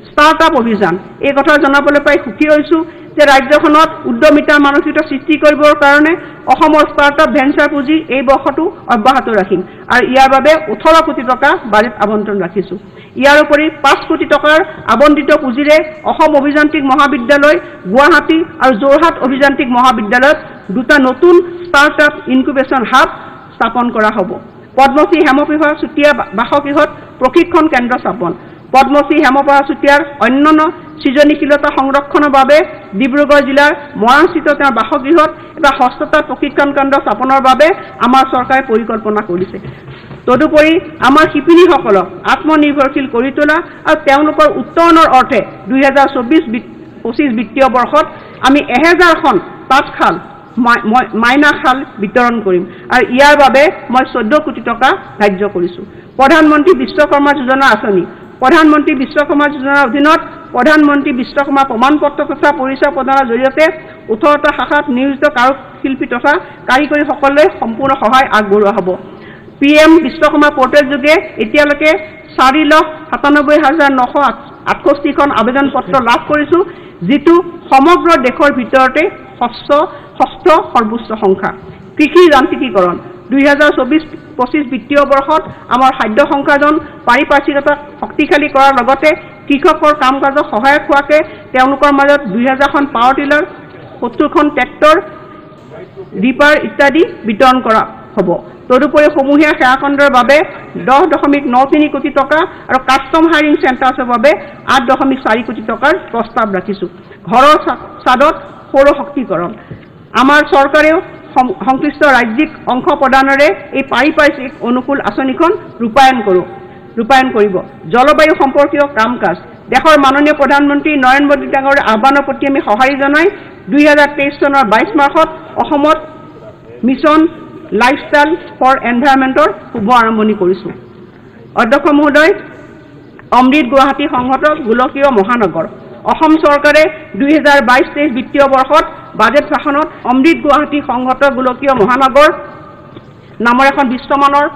ষ্টাৰ্টআপ অভিযান এই কথা জনাবলৈ পাই সুখী হৈছোঁ যে ৰাজ্যখনত উদ্যমিতাৰ মানসিকতা সৃষ্টি কৰিবৰ কাৰণে অসমৰ ষ্টাৰ্টআপ ভেঞ্চাৰ পুঁজি এই বৰ্ষটো অব্যাহত ৰাখিম আৰু ইয়াৰ বাবে 18 কোটি টকা বাজেট আবণ্টন ৰাখিছোঁ। ইয়াৰ উপৰি 5 কোটি টকাৰ আবণ্টিত পুঁজিৰে অসম অভিযান্ত্ৰিক মহাবিদ্যালয়, গুৱাহাটী আৰু যোৰহাট অভিযান্ত্ৰিক মহাবিদ্যালয়ত 2টা নতুন ষ্টাৰ্টআপ ইনকুবেশ্যন হাব স্থাপন কৰা হ'ব। পদ্মশ্ৰী হেমপ্ৰভা চুতীয়া বাসগৃহত প্ৰশিক্ষণ কেন্দ্ৰ স্থাপন। পদ্মশ্ৰী হেমপ্ৰভা চুতীয়াৰ অন্যান্য সৃজনীশীলতা সংৰক্ষণৰ বাবে ডিব্ৰুগড় জিলাৰ মৰাণস্থিত তেওঁৰ বাসগৃহত এটা হস্ততাঁত প্ৰশিক্ষণ কেন্দ্ৰ স্থাপনৰ বাবে আমাৰ চৰকাৰে পৰিকল্পনা কৰিছে। তদুপৰি আমাৰ শিপিনীসকলক আত্মনিৰ্ভৰশীল কৰি তোলা আৰু তেওঁলোকৰ উত্তৰণৰ অৰ্থে 2024-25 বিত্তীয় বৰ্ষত আমি 1000খন তাঁতশাল মাইনাশাল বিতৰণ কৰিম আৰু ইয়াৰ বাবে মই 14 কোটি টকা ধাৰ্য কৰিছোঁ। প্ৰধানমন্ত্ৰী বিশ্বকৰ্মা যোজনা আঁচনি। প্ৰধানমন্ত্ৰী বিশ্বকৰ্মা যোজনাৰ অধীনত প্ৰধানমন্ত্ৰী বিশ্বকৰ্মা প্ৰমাণপত্ৰ তথা পৰিচয় প্ৰদানৰ জৰিয়তে 18টা শাখাত নিয়োজিত কাৰুশিল্পী তথা কাৰিকৰীসকললৈ সম্পূৰ্ণ সহায় আগবঢ়োৱা হ'ব। PM বিশ্বকৰ্মা পৰ্টেল যোগে এতিয়ালৈকে 4,97,968খন আবেদন পত্ৰ লাভ কৰিছোঁ, যিটো সমগ্ৰ দেশৰ ভিতৰতে ষষ্ঠ সৰ্বোচ্চ সংখ্যা। কৃষি যান্ত্ৰিকীকৰণ 2024-25 বিত্তীয় বৰ্ষত আমাৰ খাদ্য সংসাধন পাৰিপাৰ্শ্বিকতা শক্তিশালী কৰাৰ লগতে কৃষকৰ কাম কাজত সহায়ক হোৱাকৈ তেওঁলোকৰ মাজত 2000খন পাৱাৰ টিলাৰ, 70খন ট্ৰেক্টৰ, ৰিপাৰ ইত্যাদি বিতৰণ কৰা হ'ব। তদুপৰি সমূহীয়া সেৱাখণ্ডৰ বাবে 10.93 কোটি টকা আৰু কাষ্টম হায়াৰিং চেণ্টাৰ্ছৰ বাবে 8.4 কোটি টকাৰ প্ৰস্তাৱ ৰাখিছোঁ। ঘৰৰ ছাদত সৌৰ শক্তিকৰণ। আমাৰ চৰকাৰেও সংশ্লিষ্ট ৰাজ্যিক অংশ প্ৰদানেৰে এই পাৰিপাৰ্শ্বিক অনুকূল আঁচনিখন ৰূপায়ণ কৰিব। জলবায়ু সম্পৰ্কীয় কাম কাজ। দেশৰ মাননীয় প্ৰধানমন্ত্ৰী নৰেন্দ্ৰ মোদী ডাঙৰীয়াৰ আহ্বানৰ প্ৰতি আমি সঁহাৰি জনাই 2023 চনৰ 22 মাৰ্চত অসমত মিছন লাইফষ্টাইল ফৰ এনভাইৰনমেণ্টৰ শুভ আৰম্ভণি কৰিছোঁ। অধ্যক্ষ মহোদয়, অমৃত গুৱাহাটী সংহত গোলকীয় মহানগৰ। অসম চৰকাৰে 2022-23 বিত্তীয় বৰ্ষত বাজেট ভাষণত অমৃত গুৱাহাটী সংহত গোলকীয় মহানগৰ নামৰ এখন বিশ্বমানৰ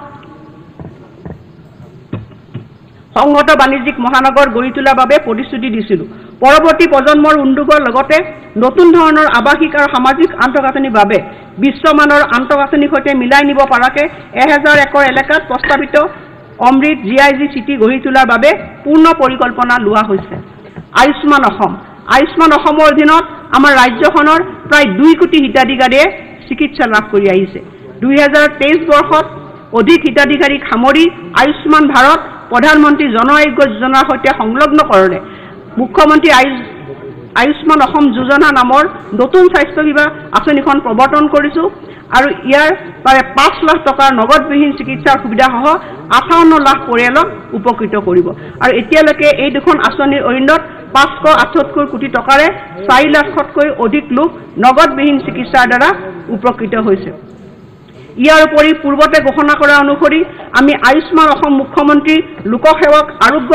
সংহত বাণিজ্যিক মহানগৰ গঢ়ি তোলাৰ বাবে প্ৰতিশ্ৰুতি দিছিলোঁ। পৰৱৰ্তী প্ৰজন্মৰ উদ্যোগৰ লগতে নতুন ধৰণৰ আৱাসিক আৰু সামাজিক আন্তঃগাঁথনিৰ বাবে বিশ্বমানৰ আন্তঃগাঁথনিৰ সৈতে মিলাই নিব পৰাকৈ 1000 একৰ এলেকাত প্ৰস্তাৱিত অমৃত GIG চিটি গঢ়ি তোলাৰ বাবে পূৰ্ণ পৰিকল্পনা লোৱা হৈছে। আয়ুষ্মান অসম। আয়ুষ্মান অসমৰ অধীনত আমাৰ ৰাজ্যখনৰ প্ৰায় 2 কোটি হিতাধিকাৰীয়ে চিকিৎসা লাভ কৰি আহিছে। 2023 বৰ্ষত অধিক হিতাধিকাৰীক সামৰি আয়ুষ্মান ভাৰত প্ৰধানমন্ত্ৰী জন আৰোগ্য যোজনাৰ সৈতে সংলগ্নকৰণে মুখ্যমন্ত্ৰী আয়ুষ্মান অসম যোজনা নামৰ নতুন স্বাস্থ্য বীমা আঁচনিখন প্ৰৱৰ্তন কৰিছোঁ আৰু ইয়াৰ প্ৰায় 5 লাখ টকাৰ নগদবিহীন চিকিৎসাৰ সুবিধাসহ 58 লাখ পৰিয়ালক উপকৃত কৰিব আৰু এতিয়ালৈকে এই দুখন আঁচনিৰ অধীনত 578 কোটি টকাৰে 4 লাখতকৈ অধিক লোক নগদবিহীন চিকিৎসাৰ দ্বাৰা উপকৃত হৈছে। ইয়াৰ উপৰি পূৰ্বতে ঘোষণা কৰা অনুসৰি আমি আয়ুষ্মান অসম মুখ্যমন্ত্ৰী লোকসেৱক আৰোগ্য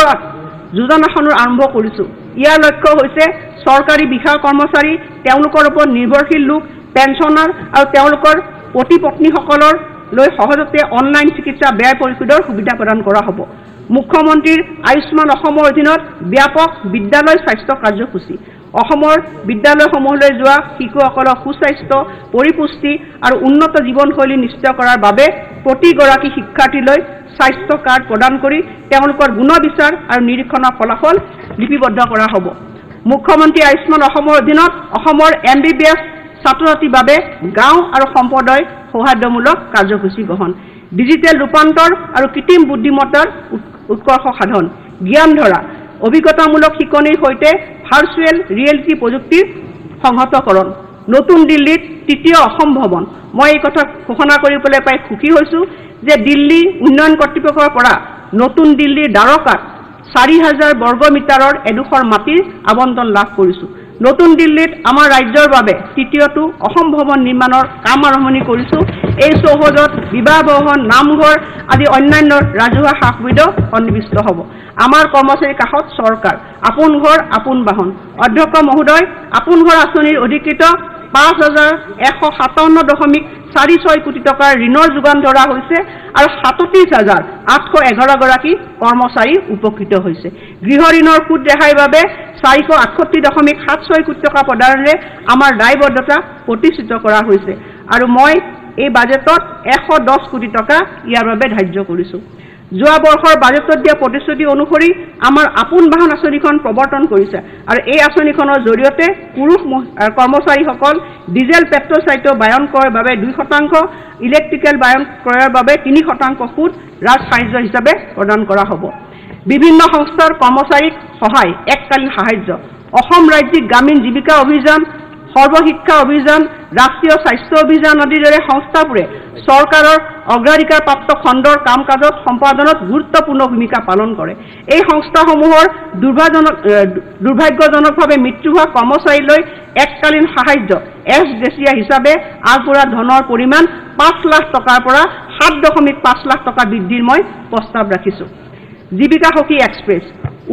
যোজনাখনৰ আৰম্ভ কৰিছোঁ। ইয়াৰ লক্ষ্য হৈছে চৰকাৰী বিষয়া কৰ্মচাৰী, তেওঁলোকৰ ওপৰত নিৰ্ভৰশীল লোক, পেঞ্চনাৰ আৰু তেওঁলোকৰ পতি পত্নীসকলৰ লৈ সহজতে অনলাইন চিকিৎসা ব্যয় পৰিশোধৰ সুবিধা প্ৰদান কৰা হ'ব। মুখ্যমন্ত্ৰীৰ আয়ুষ্মান অসমৰ অধীনত ব্যাপক বিদ্যালয় স্বাস্থ্য কাৰ্যসূচী। অসমৰ বিদ্যালয়সমূহলৈ যোৱা শিশুসকলক সুস্বাস্থ্য, পৰিপুষ্টি আৰু উন্নত জীৱনশৈলী নিশ্চিত কৰাৰ বাবে প্ৰতিগৰাকী শিক্ষাৰ্থীলৈ স্বাস্থ্য কাৰ্ড প্ৰদান কৰি তেওঁলোকৰ গুণবিচাৰ আৰু নিৰীক্ষণৰ ফলাফল লিপিবদ্ধ কৰা হ'ব। মুখ্যমন্ত্ৰী আয়ুষ্মান অসমৰ অধীনত অসমৰ MBBS ছাত্ৰ ছাত্ৰীৰ বাবে গাঁও আৰু সম্প্ৰদায় সৌহাৰ্দ্যমূলক কাৰ্যসূচী গ্ৰহণ। ডিজিটেল ৰূপান্তৰ আৰু কৃত্ৰিম বুদ্ধিমত্তাৰ উৎকৰ্ষ সাধন। জ্ঞান ধৰা অভিজ্ঞতামূলক শিকনিৰ সৈতে ভাৰ্চুৱেল ৰিয়েলিটি প্ৰযুক্তিৰ সংহতকৰণ। নতুন দিল্লীত 3য় অসম ভৱন। মই এই কথা ঘোষণা কৰিবলৈ পাই সুখী হৈছোঁ যে দিল্লী উন্নয়ন কৰ্তৃপক্ষৰ পৰা নতুন দিল্লীৰ দ্বাৰকাত 4000 বৰ্গ মিটাৰৰ এডোখৰ মাটিৰ আবণ্টন লাভ কৰিছোঁ। নতুন দিল্লীত আমাৰ ৰাজ্যৰ বাবে তৃতীয়টো অসম ভৱন নিৰ্মাণৰ কাম আৰম্ভণি কৰিছোঁ। এই চৌহদত বিবাহ ভৱন, নামঘৰ আদি অন্যান্য ৰাজহুৱা সা সুবিধাও সন্নিৱিষ্ট হ'ব। আমাৰ কৰ্মচাৰীৰ কাষত চৰকাৰ, আপোন ঘৰ আপোন বাহন। অধ্যক্ষ মহোদয়, আপোন ঘৰ আঁচনিৰ অধিকৃত ৫,১৫৭.৪৬ কোটি টকাৰ ঋণৰ যোগান ধৰা হৈছে আৰু ৩৭,৮১১ গৰাকী কৰ্মচাৰী উপকৃত হৈছে। গৃহ ঋণৰ সুদ ৰেহাইৰ বাবে ৪৬৮.৭৬ কোটি টকা প্ৰদানেৰে আমাৰ দায়বদ্ধতা প্ৰতিষ্ঠিত কৰা হৈছে আৰু মই এই বাজেটত ১১০ কোটি টকা ইয়াৰ বাবে ধাৰ্য কৰিছোঁ। যোৱা বৰ্ষৰ বাজেটত দিয়া প্ৰতিশ্ৰুতি অনুসৰি আমাৰ আপোন বাহন আঁচনিখন প্ৰৱৰ্তন কৰিছে আৰু এই আঁচনিখনৰ জৰিয়তে পুৰুষ কৰ্মচাৰীসকল ডিজেল পেট্ৰল চালিত বাহন ক্ৰয়ৰ বাবে 2%, ইলেক্ট্ৰিকেল বাহন ক্ৰয়ৰ বাবে 3% সুদ ৰাজসাহায্য হিচাপে প্ৰদান কৰা হ'ব। বিভিন্ন সংস্থাৰ কৰ্মচাৰীক সহায়, এককালীন সাহায্য, অসম ৰাজ্যিক গ্ৰামীণ জীৱিকা অভিযান, সৰ্বশিক্ষা অভিযান, ৰাষ্ট্ৰীয় স্বাস্থ্য অভিযান আদিৰ দৰে সংস্থাবোৰে চৰকাৰৰ অগ্ৰাধিকাৰপ্ৰাপ্ত খণ্ডৰ কাম কাজত সম্পাদনত গুৰুত্বপূৰ্ণ ভূমিকা পালন কৰে। এই সংস্থাসমূহৰ দুৰ্ভাগ্যজনকভাৱে মৃত্যু হোৱা কৰ্মচাৰীলৈ এককালীন সাহায্য এছ গ্ৰেচিয়া হিচাপে আগবঢ়োৱা ধনৰ পৰিমাণ ৫ লাখ টকাৰ পৰা ৭.৫ লাখ টকা বৃদ্ধিৰ মই প্ৰস্তাৱ ৰাখিছোঁ। জীৱিকা সখী এক্সপ্ৰেছ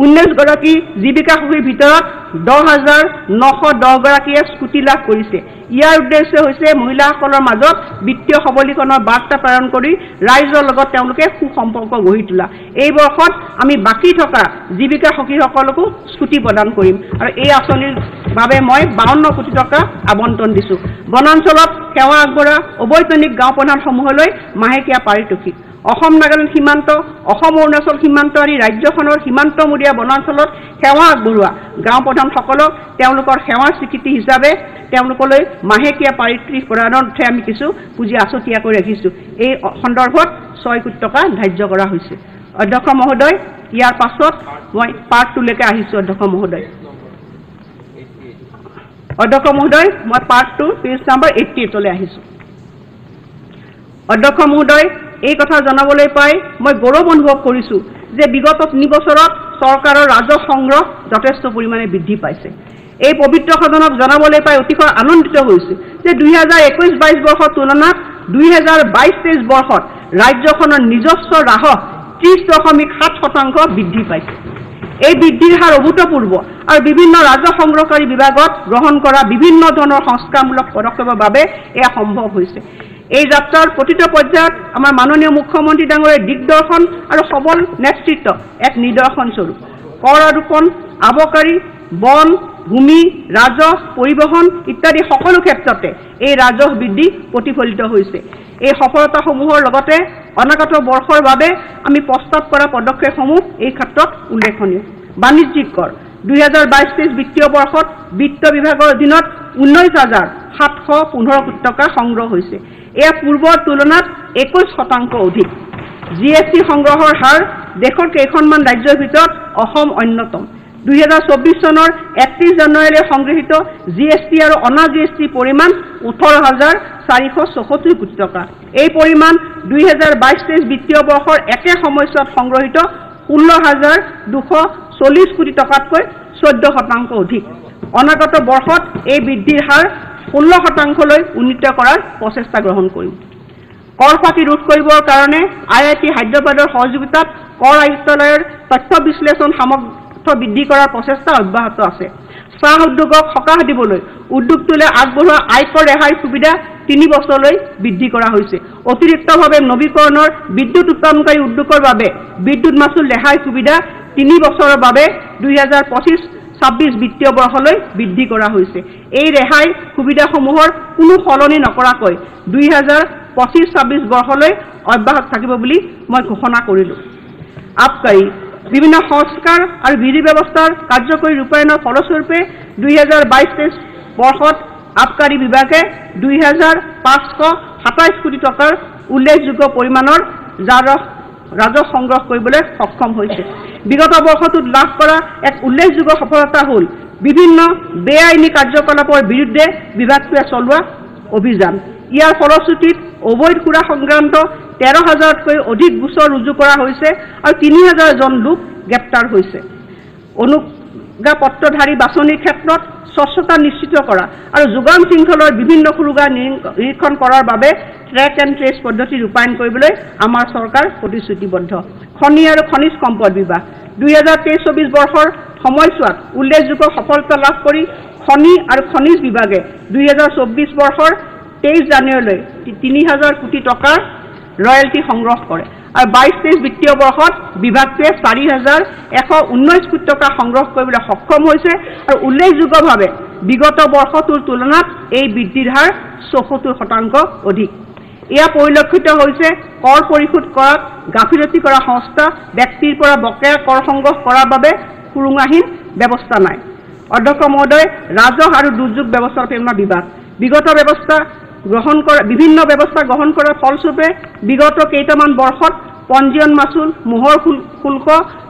19 গৰাকী জীৱিকা সখীৰ ভিতৰত 10,910 গৰাকীয়ে স্কুটি লাভ কৰিছে। ইয়াৰ উদ্দেশ্য হৈছে মহিলাসকলৰ মাজত বিত্তীয় সবলীকৰণৰ বাৰ্তা প্ৰেৰণ কৰি ৰাইজৰ লগত তেওঁলোকে সুসম্পৰ্ক গঢ়ি তোলা। এই বৰ্ষত আমি বাকী থকা জীৱিকা সখীসকলকো স্কুটি প্ৰদান কৰিম আৰু এই আঁচনিৰ বাবে মই 52 কোটি টকা আবণ্টন দিছোঁ। বনাঞ্চলত সেৱা আগবঢ়োৱা অবৈতনিক গাঁও প্ৰধানসমূহলৈ মাহেকীয়া পাৰিতোষিক। অসম নাগালেণ্ড সীমান্ত, অসম অৰুণাচল সীমান্ত আদি ৰাজ্যখনৰ সীমান্তমূৰীয়া বনাঞ্চলত সেৱা আগবঢ়োৱা গাঁও প্ৰধানসকলক তেওঁলোকৰ সেৱাৰ স্বীকৃতি হিচাপে তেওঁলোকলৈ মাহেকীয়া পাৰিতোষিক প্ৰদানৰ অৰ্থে আমি কিছু পুঁজি আছুতীয়াকৈ ৰাখিছোঁ। এই সন্দৰ্ভত 6 কোটি টকা ধাৰ্য কৰা হৈছে। অধ্যক্ষ মহোদয়, ইয়াৰ পাছত মই পাৰ্ট 2লৈকে আহিছোঁ। অধ্যক্ষ মহোদয়, মই পাৰ্ট 2 পেজ নম্বৰ 88লৈ আহিছোঁ। অধ্যক্ষ মহোদয়, এই কথা জনাবলৈ পাই মই গৌৰৱ অনুভৱ কৰিছোঁ যে বিগত 3 বছৰত চৰকাৰৰ ৰাজহ সংগ্ৰহ যথেষ্ট পৰিমাণে বৃদ্ধি পাইছে। এই পবিত্ৰ সদনক জনাবলৈ পাই অতিশয় আনন্দিত হৈছোঁ যে 2021-22 বৰ্ষৰ তুলনাত 2022-23 বৰ্ষত ৰাজ্যখনৰ নিজস্ব ৰাজহ 30.7% বৃদ্ধি পাইছে। এই বৃদ্ধিৰ হাৰ অভূতপূৰ্ব আৰু বিভিন্ন ৰাজহ সংগ্ৰহকাৰী বিভাগত গ্ৰহণ কৰা বিভিন্ন ধৰণৰ সংস্কাৰমূলক পদক্ষেপৰ বাবে এয়া সম্ভৱ হৈছে। এই যাত্ৰাৰ প্ৰতিটো পৰ্যায়ত আমাৰ মাননীয় মুখ্যমন্ত্ৰী ডাঙৰীয়াৰ দিগদৰ্শন আৰু সবল নেতৃত্ব এক নিদৰ্শন স্বৰূপ। কৰ আৰোপণ, আবকাৰী, বন, ভূমি, ৰাজহ, পৰিবহণ ইত্যাদি সকলো ক্ষেত্ৰতে এই ৰাজহ বৃদ্ধি প্ৰতিফলিত হৈছে। এই সফলতাসমূহৰ লগতে অনাগত বৰ্ষৰ বাবে আমি প্ৰস্তাৱ কৰা পদক্ষেপসমূহ এই ক্ষেত্ৰত উল্লেখনীয়। বাণিজ্যিক কৰ 2022-23 বিত্তীয় বৰ্ষত বিত্ত বিভাগৰ অধীনত 19,715 কোটি টকা সংগ্ৰহ হৈছে। এয়া পূৰ্বৰ তুলনাত 21% অধিক। GST সংগ্ৰহৰ হাৰ দেশৰ কেইখনমান ৰাজ্যৰ ভিতৰত অসম অন্যতম। 2024 চনৰ 31 জানুৱাৰীলৈ সংগৃহীত GST আৰু অনা GST পৰিমাণ 18,474 কোটি টকা। এই পৰিমাণ 2022-23 বিত্তীয় বৰ্ষৰ একে সময়ছোৱাত সংগ্ৰহীত 16,240 কোটি টকাতকৈ 14% অধিক। অনাগত বৰ্ষত এই বৃদ্ধিৰ হাৰ 16%লৈ উন্নীত কৰাৰ প্ৰচেষ্টা গ্ৰহণ কৰিম। কৰ ফাঁকি ৰোধ কৰিবৰ কাৰণে IIT হায়দৰাবাদৰ সহযোগিতাত কৰ আয়ুক্তালয়ৰ তথ্য বিশ্লেষণ সামৰ্থ্য বৃদ্ধি কৰাৰ প্ৰচেষ্টা অব্যাহত আছে। চাহ উদ্যোগক সকাহ দিবলৈ উদ্যোগটোলৈ আগবঢ়োৱা আয়কৰ ৰেহাইৰ সুবিধা 3 বছৰলৈ বৃদ্ধি কৰা হৈছে। অতিৰিক্তভাৱে নৱীকৰণৰ বিদ্যুৎ উৎপাদনকাৰী উদ্যোগৰ বাবে বিদ্যুৎ মাচুল ৰেহাই সুবিধা 3 বছৰৰ বাবে 2025-26 বিত্তীয় বৰ্ষলৈ বৃদ্ধি কৰা হৈছে। এই ৰেহাই সুবিধাসমূহৰ কোনো সলনি নকৰাকৈ 2025-26 বৰ্ষলৈ অব্যাহত থাকিব বুলি মই ঘোষণা কৰিলোঁ। আবকাৰী বিভিন্ন সংস্কাৰ আৰু বিধি ব্যৱস্থাৰ কাৰ্যকৰী ৰূপায়ণৰ ফলস্বৰূপে 2022-23 বৰ্ষত আবকাৰী বিভাগে 2,527 কোটি টকাৰ উল্লেখযোগ্য পৰিমাণৰ ৰাজহ সংগ্ৰহ কৰিবলৈ সক্ষম হৈছে। বিগত বৰ্ষটোত লাভ কৰা এক উল্লেখযোগ্য সফলতা হ'ল বিভিন্ন বেআইনী কাৰ্যকলাপৰ বিৰুদ্ধে বিভাগটোৱে চলোৱা অভিযান। ইয়াৰ ফলশ্ৰুতিত অবৈধ সুৰা সংক্ৰান্ত 13,000তকৈ অধিক গোচৰ ৰুজু কৰা হৈছে আৰু 3,000জন লোক গ্ৰেপ্তাৰ হৈছে। অনুজ্ঞাপত্ৰধাৰী বাছনিৰ ক্ষেত্ৰত স্বচ্ছতা নিশ্চিত কৰা আৰু যোগান শৃংখলৰ বিভিন্ন সুৰুঙা নিৰীক্ষণ কৰাৰ বাবে ট্ৰেক এণ্ড ট্ৰেচ পদ্ধতি ৰূপায়ণ কৰিবলৈ আমাৰ চৰকাৰ প্ৰতিশ্ৰুতিবদ্ধ। খনি আৰু খনিজ সম্পদ বিভাগ 2023-24 বৰ্ষৰ সময়ছোৱাত উল্লেখযোগ্য সফলতা লাভ কৰি খনি আৰু খনিজ বিভাগে 2024 বৰ্ষৰ 23 জানুৱাৰীলৈ 3000 কোটি টকাৰ ৰয়েলটি সংগ্ৰহ কৰে আৰু 22-23 বিত্তীয় বৰ্ষত বিভাগটোৱে 4119 কোটি টকা সংগ্ৰহ কৰিবলৈ সক্ষম হৈছে আৰু উল্লেখযোগ্যভাৱে বিগত বৰ্ষটোৰ তুলনাত এই বৃদ্ধিৰ হাৰ 74% অধিক। এয়া পৰিলক্ষিত হৈছে কৰ পৰিশোধ কৰাত গাফিলতি কৰা সংস্থা ব্যক্তিৰ পৰা বকেয়া কৰ সংগ্ৰহ কৰাৰ বাবে সুৰুঙাহীন ব্যৱস্থা নাই। অধ্যক্ষ মহোদয়, ৰাজহ আৰু দুৰ্যোগ ব্যৱস্থাপনা বিভাগ বিভিন্ন ব্যৱস্থা গ্ৰহণ কৰাৰ ফলস্বৰূপে বিগত কেইটামান বৰ্ষত পঞ্জীয়ন মাচুল, মোহৰ শুল্ক,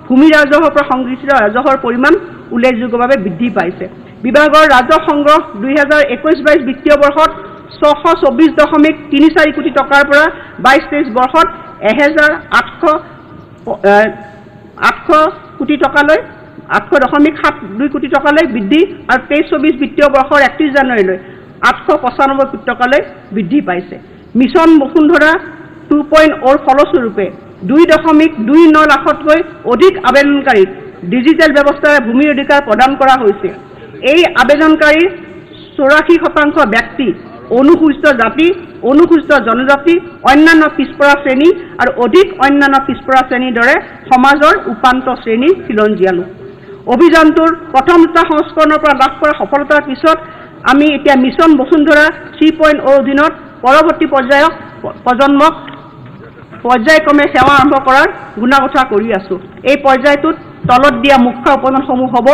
ভূমি ৰাজহৰ পৰা সংগৃহীত ৰাজহৰ পৰিমাণ উল্লেখযোগ্যভাৱে বৃদ্ধি পাইছে। বিভাগৰ ৰাজহ সংগ্ৰহ 2021-22 বিত্তীয় বৰ্ষত 624.34 কোটি টকাৰ পৰা 22-23 বৰ্ষত 1800 কোটি টকালৈ 800.72 কোটি টকালৈ বৃদ্ধি আৰু 23-24 বিত্তীয় বৰ্ষৰ 31 জানুৱাৰীলৈ 895 কোটি টকালৈ বৃদ্ধি পাইছে। মিছন বসুন্ধৰা 2.0 ফলস্বৰূপে 2.29 লাখতকৈ অধিক আবেদনকাৰীক ডিজিটেল ব্যৱস্থাৰে ভূমিৰ অধিকাৰ প্ৰদান কৰা হৈছে। এই আবেদনকাৰীৰ 84% ব্যক্তি অনুসূচিত জাতি, অনুসূচিত জনজাতি, অন্যান্য পিছপৰা শ্ৰেণী আৰু অধিক অন্যান্য পিছপৰা শ্ৰেণীৰ দৰে সমাজৰ উপান্ত শ্ৰেণীৰ খিলঞ্জীয়া লোক। অভিযানটোৰ প্ৰথম দুটা সংস্কৰণৰ পৰা লাভ কৰা সফলতাৰ পিছত আমি এতিয়া মিছন বসুন্ধৰা 3.0 অধীনত পৰৱৰ্তী প্ৰজন্মক পৰ্যায়ক্ৰমে সেৱা আৰম্ভ কৰাৰ গুণাগথা কৰি আছো। এই পৰ্যায়টোত তলত দিয়া মুখ্য উপাদানসমূহ হ'ব: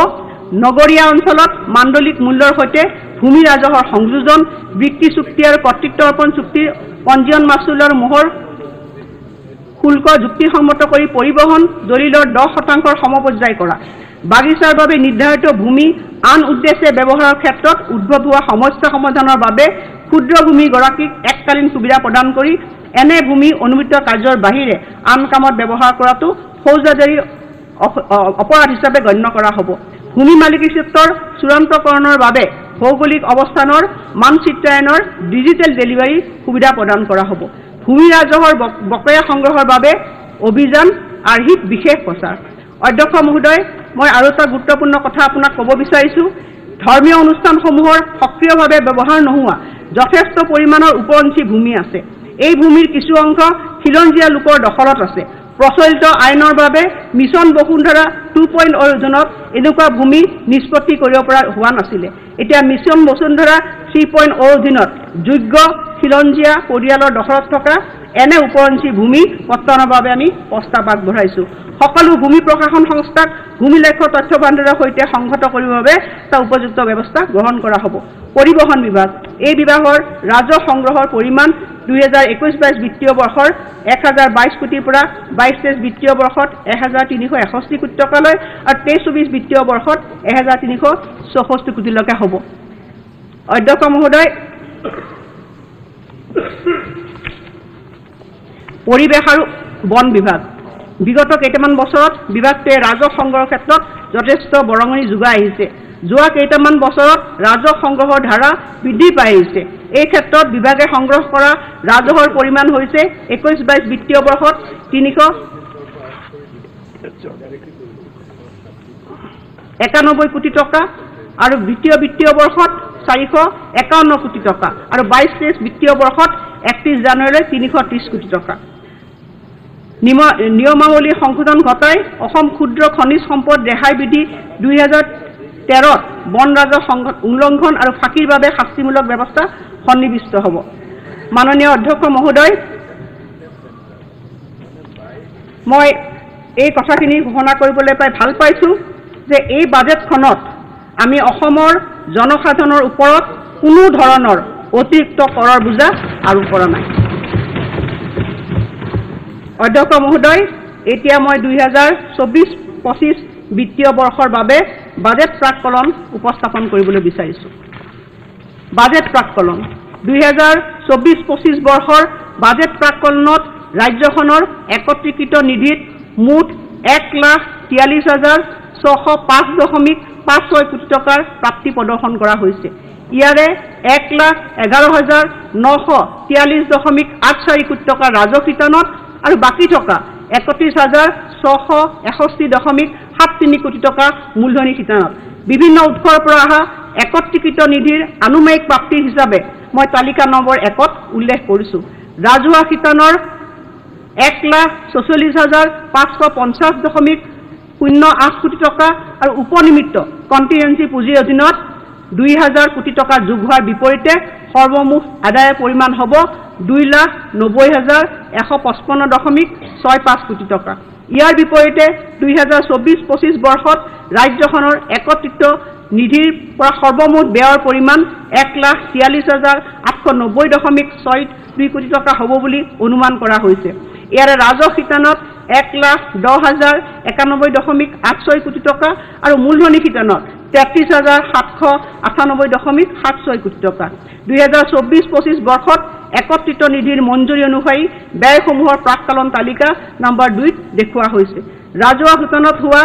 নগৰীয়া অঞ্চলত মাণ্ডলিক মূল্যৰ সৈতে ভূমি ৰাজহৰ সংযোজন, বৃত্তি চুক্তি আৰু কৰ্তৃত্ব অৰ্পণ চুক্তিৰ পঞ্জীয়ন মাচুল আৰু মোহৰ শুল্ক যুক্তিসম্মত কৰি পৰিবহণ দলিলৰ 10% সমপৰ্যায় কৰা, বাগিচাৰ বাবে নিৰ্ধাৰিত ভূমি আন উদ্দেশ্যে ব্যৱহাৰৰ ক্ষেত্ৰত উদ্ভৱ হোৱা সমস্যা সমাধানৰ বাবে ক্ষুদ্ৰ ভূমিগৰাকীক এককালীন সুবিধা প্ৰদান কৰি এনে ভূমি অনুমোদিত কাৰ্যৰ বাহিৰে আন কামত ব্যৱহাৰ কৰাটো ফৌজদাৰী অপৰাধ হিচাপে গণ্য কৰা হ'ব। ভূমি মালিকী ক্ষেত্ৰৰ চূড়ান্তকৰণৰ বাবে ভৌগোলিক অৱস্থানৰ মানচিত্ৰায়নৰ ডিজিটেল ডেলিভাৰী সুবিধা প্ৰদান কৰা হ'ব। ভূমি ৰাজহৰ বকেয়া সংগ্ৰহৰ বাবে অভিযান আৰ্হিত বিশেষ প্ৰচাৰ। অধ্যক্ষ মহোদয়, মই আৰু এটা গুৰুত্বপূৰ্ণ কথা আপোনাক ক'ব বিচাৰিছোঁ। ধৰ্মীয় অনুষ্ঠানসমূহৰ সক্ৰিয়ভাৱে ব্যৱহাৰ নোহোৱা যথেষ্ট পৰিমাণৰ ওপৰঞ্চি ভূমি আছে। এই ভূমিৰ কিছু অংশ খিলঞ্জীয়া লোকৰ দখলত আছে। প্ৰচলিত আইনৰ বাবে মিছন বসুন্ধৰা 2.0 অধীনত এনেকুৱা ভূমি নিষ্পত্তি কৰিব পৰা হোৱা নাছিলে। এতিয়া মিছন বসুন্ধৰা 3.0 অধীনত যোগ্য খিলঞ্জীয়া পৰিয়ালৰ দখলত থকা এনে ওপৰঞ্চি ভূমি পত্তনৰ বাবে আমি প্ৰস্তাৱ আগবঢ়াইছোঁ। সকলো ভূমি প্ৰশাসন সংস্থাক ভূমি লক্ষ্য তথ্য ভাণ্ডাৰৰ সৈতে সংহত কৰিবৰ বাবে এটা উপযুক্ত ব্যৱস্থা গ্ৰহণ কৰা হ'ব। পৰিবহণ বিভাগ, এই বিভাগৰ ৰাজহ সংগ্ৰহৰ পৰিমাণ 2021-22 বিত্তীয় বৰ্ষৰ 1022 কোটিৰ পৰা 22-23 বিত্তীয় বৰ্ষত 1361 কোটি টকালৈ আৰু 23-24 বিত্তীয় বৰ্ষত 1364 কোটিলৈকে হ'ব। অধ্যক্ষ মহোদয়, পৰিৱেশ আৰু বন বিভাগ বিগত কেইটামান বছৰত বিভাগটোৱে ৰাজহ সংগ্ৰহৰ ক্ষেত্ৰত যথেষ্ট বৰঙণি যোগাই আহিছে। যোৱা কেইটামান বছৰত ৰাজহ সংগ্ৰহৰ ধাৰা বৃদ্ধি পাই আহিছে। এই ক্ষেত্ৰত বিভাগে সংগ্ৰহ কৰা ৰাজহৰ পৰিমাণ হৈছে 21-22 বিত্তীয় বৰ্ষত 391 কোটি টকা আৰু দ্বিতীয় বিত্তীয় বৰ্ষত 451 কোটি টকা আৰু 22-23 বিত্তীয় বৰ্ষত 31 জানুৱাৰীলৈ 330 কোটি টকা। নিয়মাৱলী সংশোধন ঘটাই অসম ক্ষুদ্ৰ খনিজ সম্পদ ৰেহাই বিধি 2013ত বন ৰাজহ উল্লংঘন আৰু ফাঁকিৰ বাবে শাস্তিমূলক ব্যৱস্থা সন্নিৱিষ্ট হ'ব। মাননীয় অধ্যক্ষ মহোদয়, মই এই কথাখিনি ঘোষণা কৰিবলৈ পাই ভাল পাইছোঁ যে এই বাজেটখনত আমি অসমৰ জনসাধাৰণৰ ওপৰত কোনো ধৰণৰ অতিৰিক্ত কৰৰ বোজা আৰোপ কৰা নাই। অধ্যক্ষ মহোদয়, এতিয়া মই 2024-25 বিত্তীয় বৰ্ষৰ বাবে বাজেট প্ৰাক্কলন উপস্থাপন কৰিবলৈ বিচাৰিছোঁ। বাজেট প্ৰাক্কলন 2024-25 বৰ্ষৰ বাজেট প্ৰাক্কলনত ৰাজ্যখনৰ একত্ৰীকৃত নিধিত মুঠ 1,43,605.75 5.6 কোটি টকাৰ প্ৰাপ্তি প্ৰদৰ্শন কৰা হৈছে। ইয়াৰে 1,11,943.84 কোটি টকা ৰাজহ শিতানত আৰু বাকী থকা 31,661.73 কোটি টকা মূলধনী শিতানত বিভিন্ন উৎসৰ পৰা অহা একত্ৰীকৃত নিধিৰ আনুমায়িক প্ৰাপ্তি হিচাপে মই তালিকা নম্বৰ 1ত উল্লেখ কৰিছোঁ। ৰাজহুৱা শিতানৰ 1,46,550.08 কোটি টকা আৰু উপনিমিত্ত কণ্টিজেন্সি পুঁজিৰ অধীনত 2,000 কোটি টকা যোগ হোৱাৰ বিপৰীতে সৰ্বমুঠ আদায়ৰ পৰিমাণ হ'ব 2,90,155.65 কোটি টকা। ইয়াৰ বিপৰীতে 2024-25 বৰ্ষত ৰাজ্যখনৰ একত্ৰিত নিধিৰ পৰা সৰ্বমুঠ ব্যয়ৰ পৰিমাণ 1,46,890.62 কোটি টকা হ'ব বুলি অনুমান কৰা হৈছে। ইয়াৰে ৰাজহ শিতানত 1,10,091.86 কোটি টকা আৰু মূলধনী শিতানত 33,798.76 কোটি টকা। 2024-25 বৰ্ষত একত্ৰিত নিধিৰ মঞ্জুৰি অনুসৰি ব্যয়সমূহৰ প্ৰাককালন তালিকা নম্বৰ 2ত দেখুওৱা হৈছে। ৰাজহুৱা শিতানত হোৱা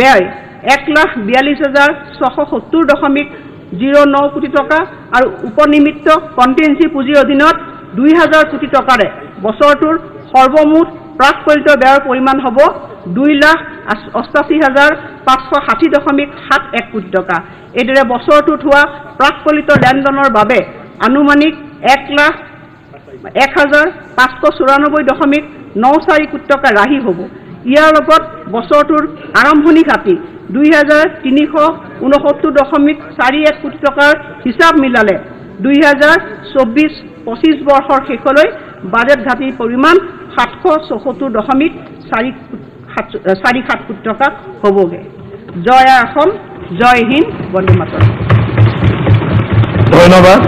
ব্যয় 1,42,670.09 কোটি টকা আৰু উপনিমিত্ত কণ্টিজেন্সি পুঁজিৰ অধীনত 2,000 কোটি টকাৰে বছৰটোৰ সৰ্বমুঠ প্ৰাককলিত ব্যয়ৰ পৰিমাণ হ'ব 2,88,560.71 কোটি টকা। এইদৰে বছৰটোত হোৱা প্ৰাককলিত লেনদেনৰ বাবে আনুমানিক 1,01,594.94 কোটি টকা ৰাহি হ'ব। ইয়াৰ লগত বছৰটোৰ আৰম্ভণি ঘাটি 2,369.41 কোটি টকাৰ হিচাপ মিলালে 2024-25 বৰ্ষৰ শেষলৈ বাজেট ঘাটিৰ পৰিমাণ 774.47 কোটি টকা হ'বগে। জয় অসম, জয় হিন্দ, বন্দে মাতৰম। ধন্যবাদ।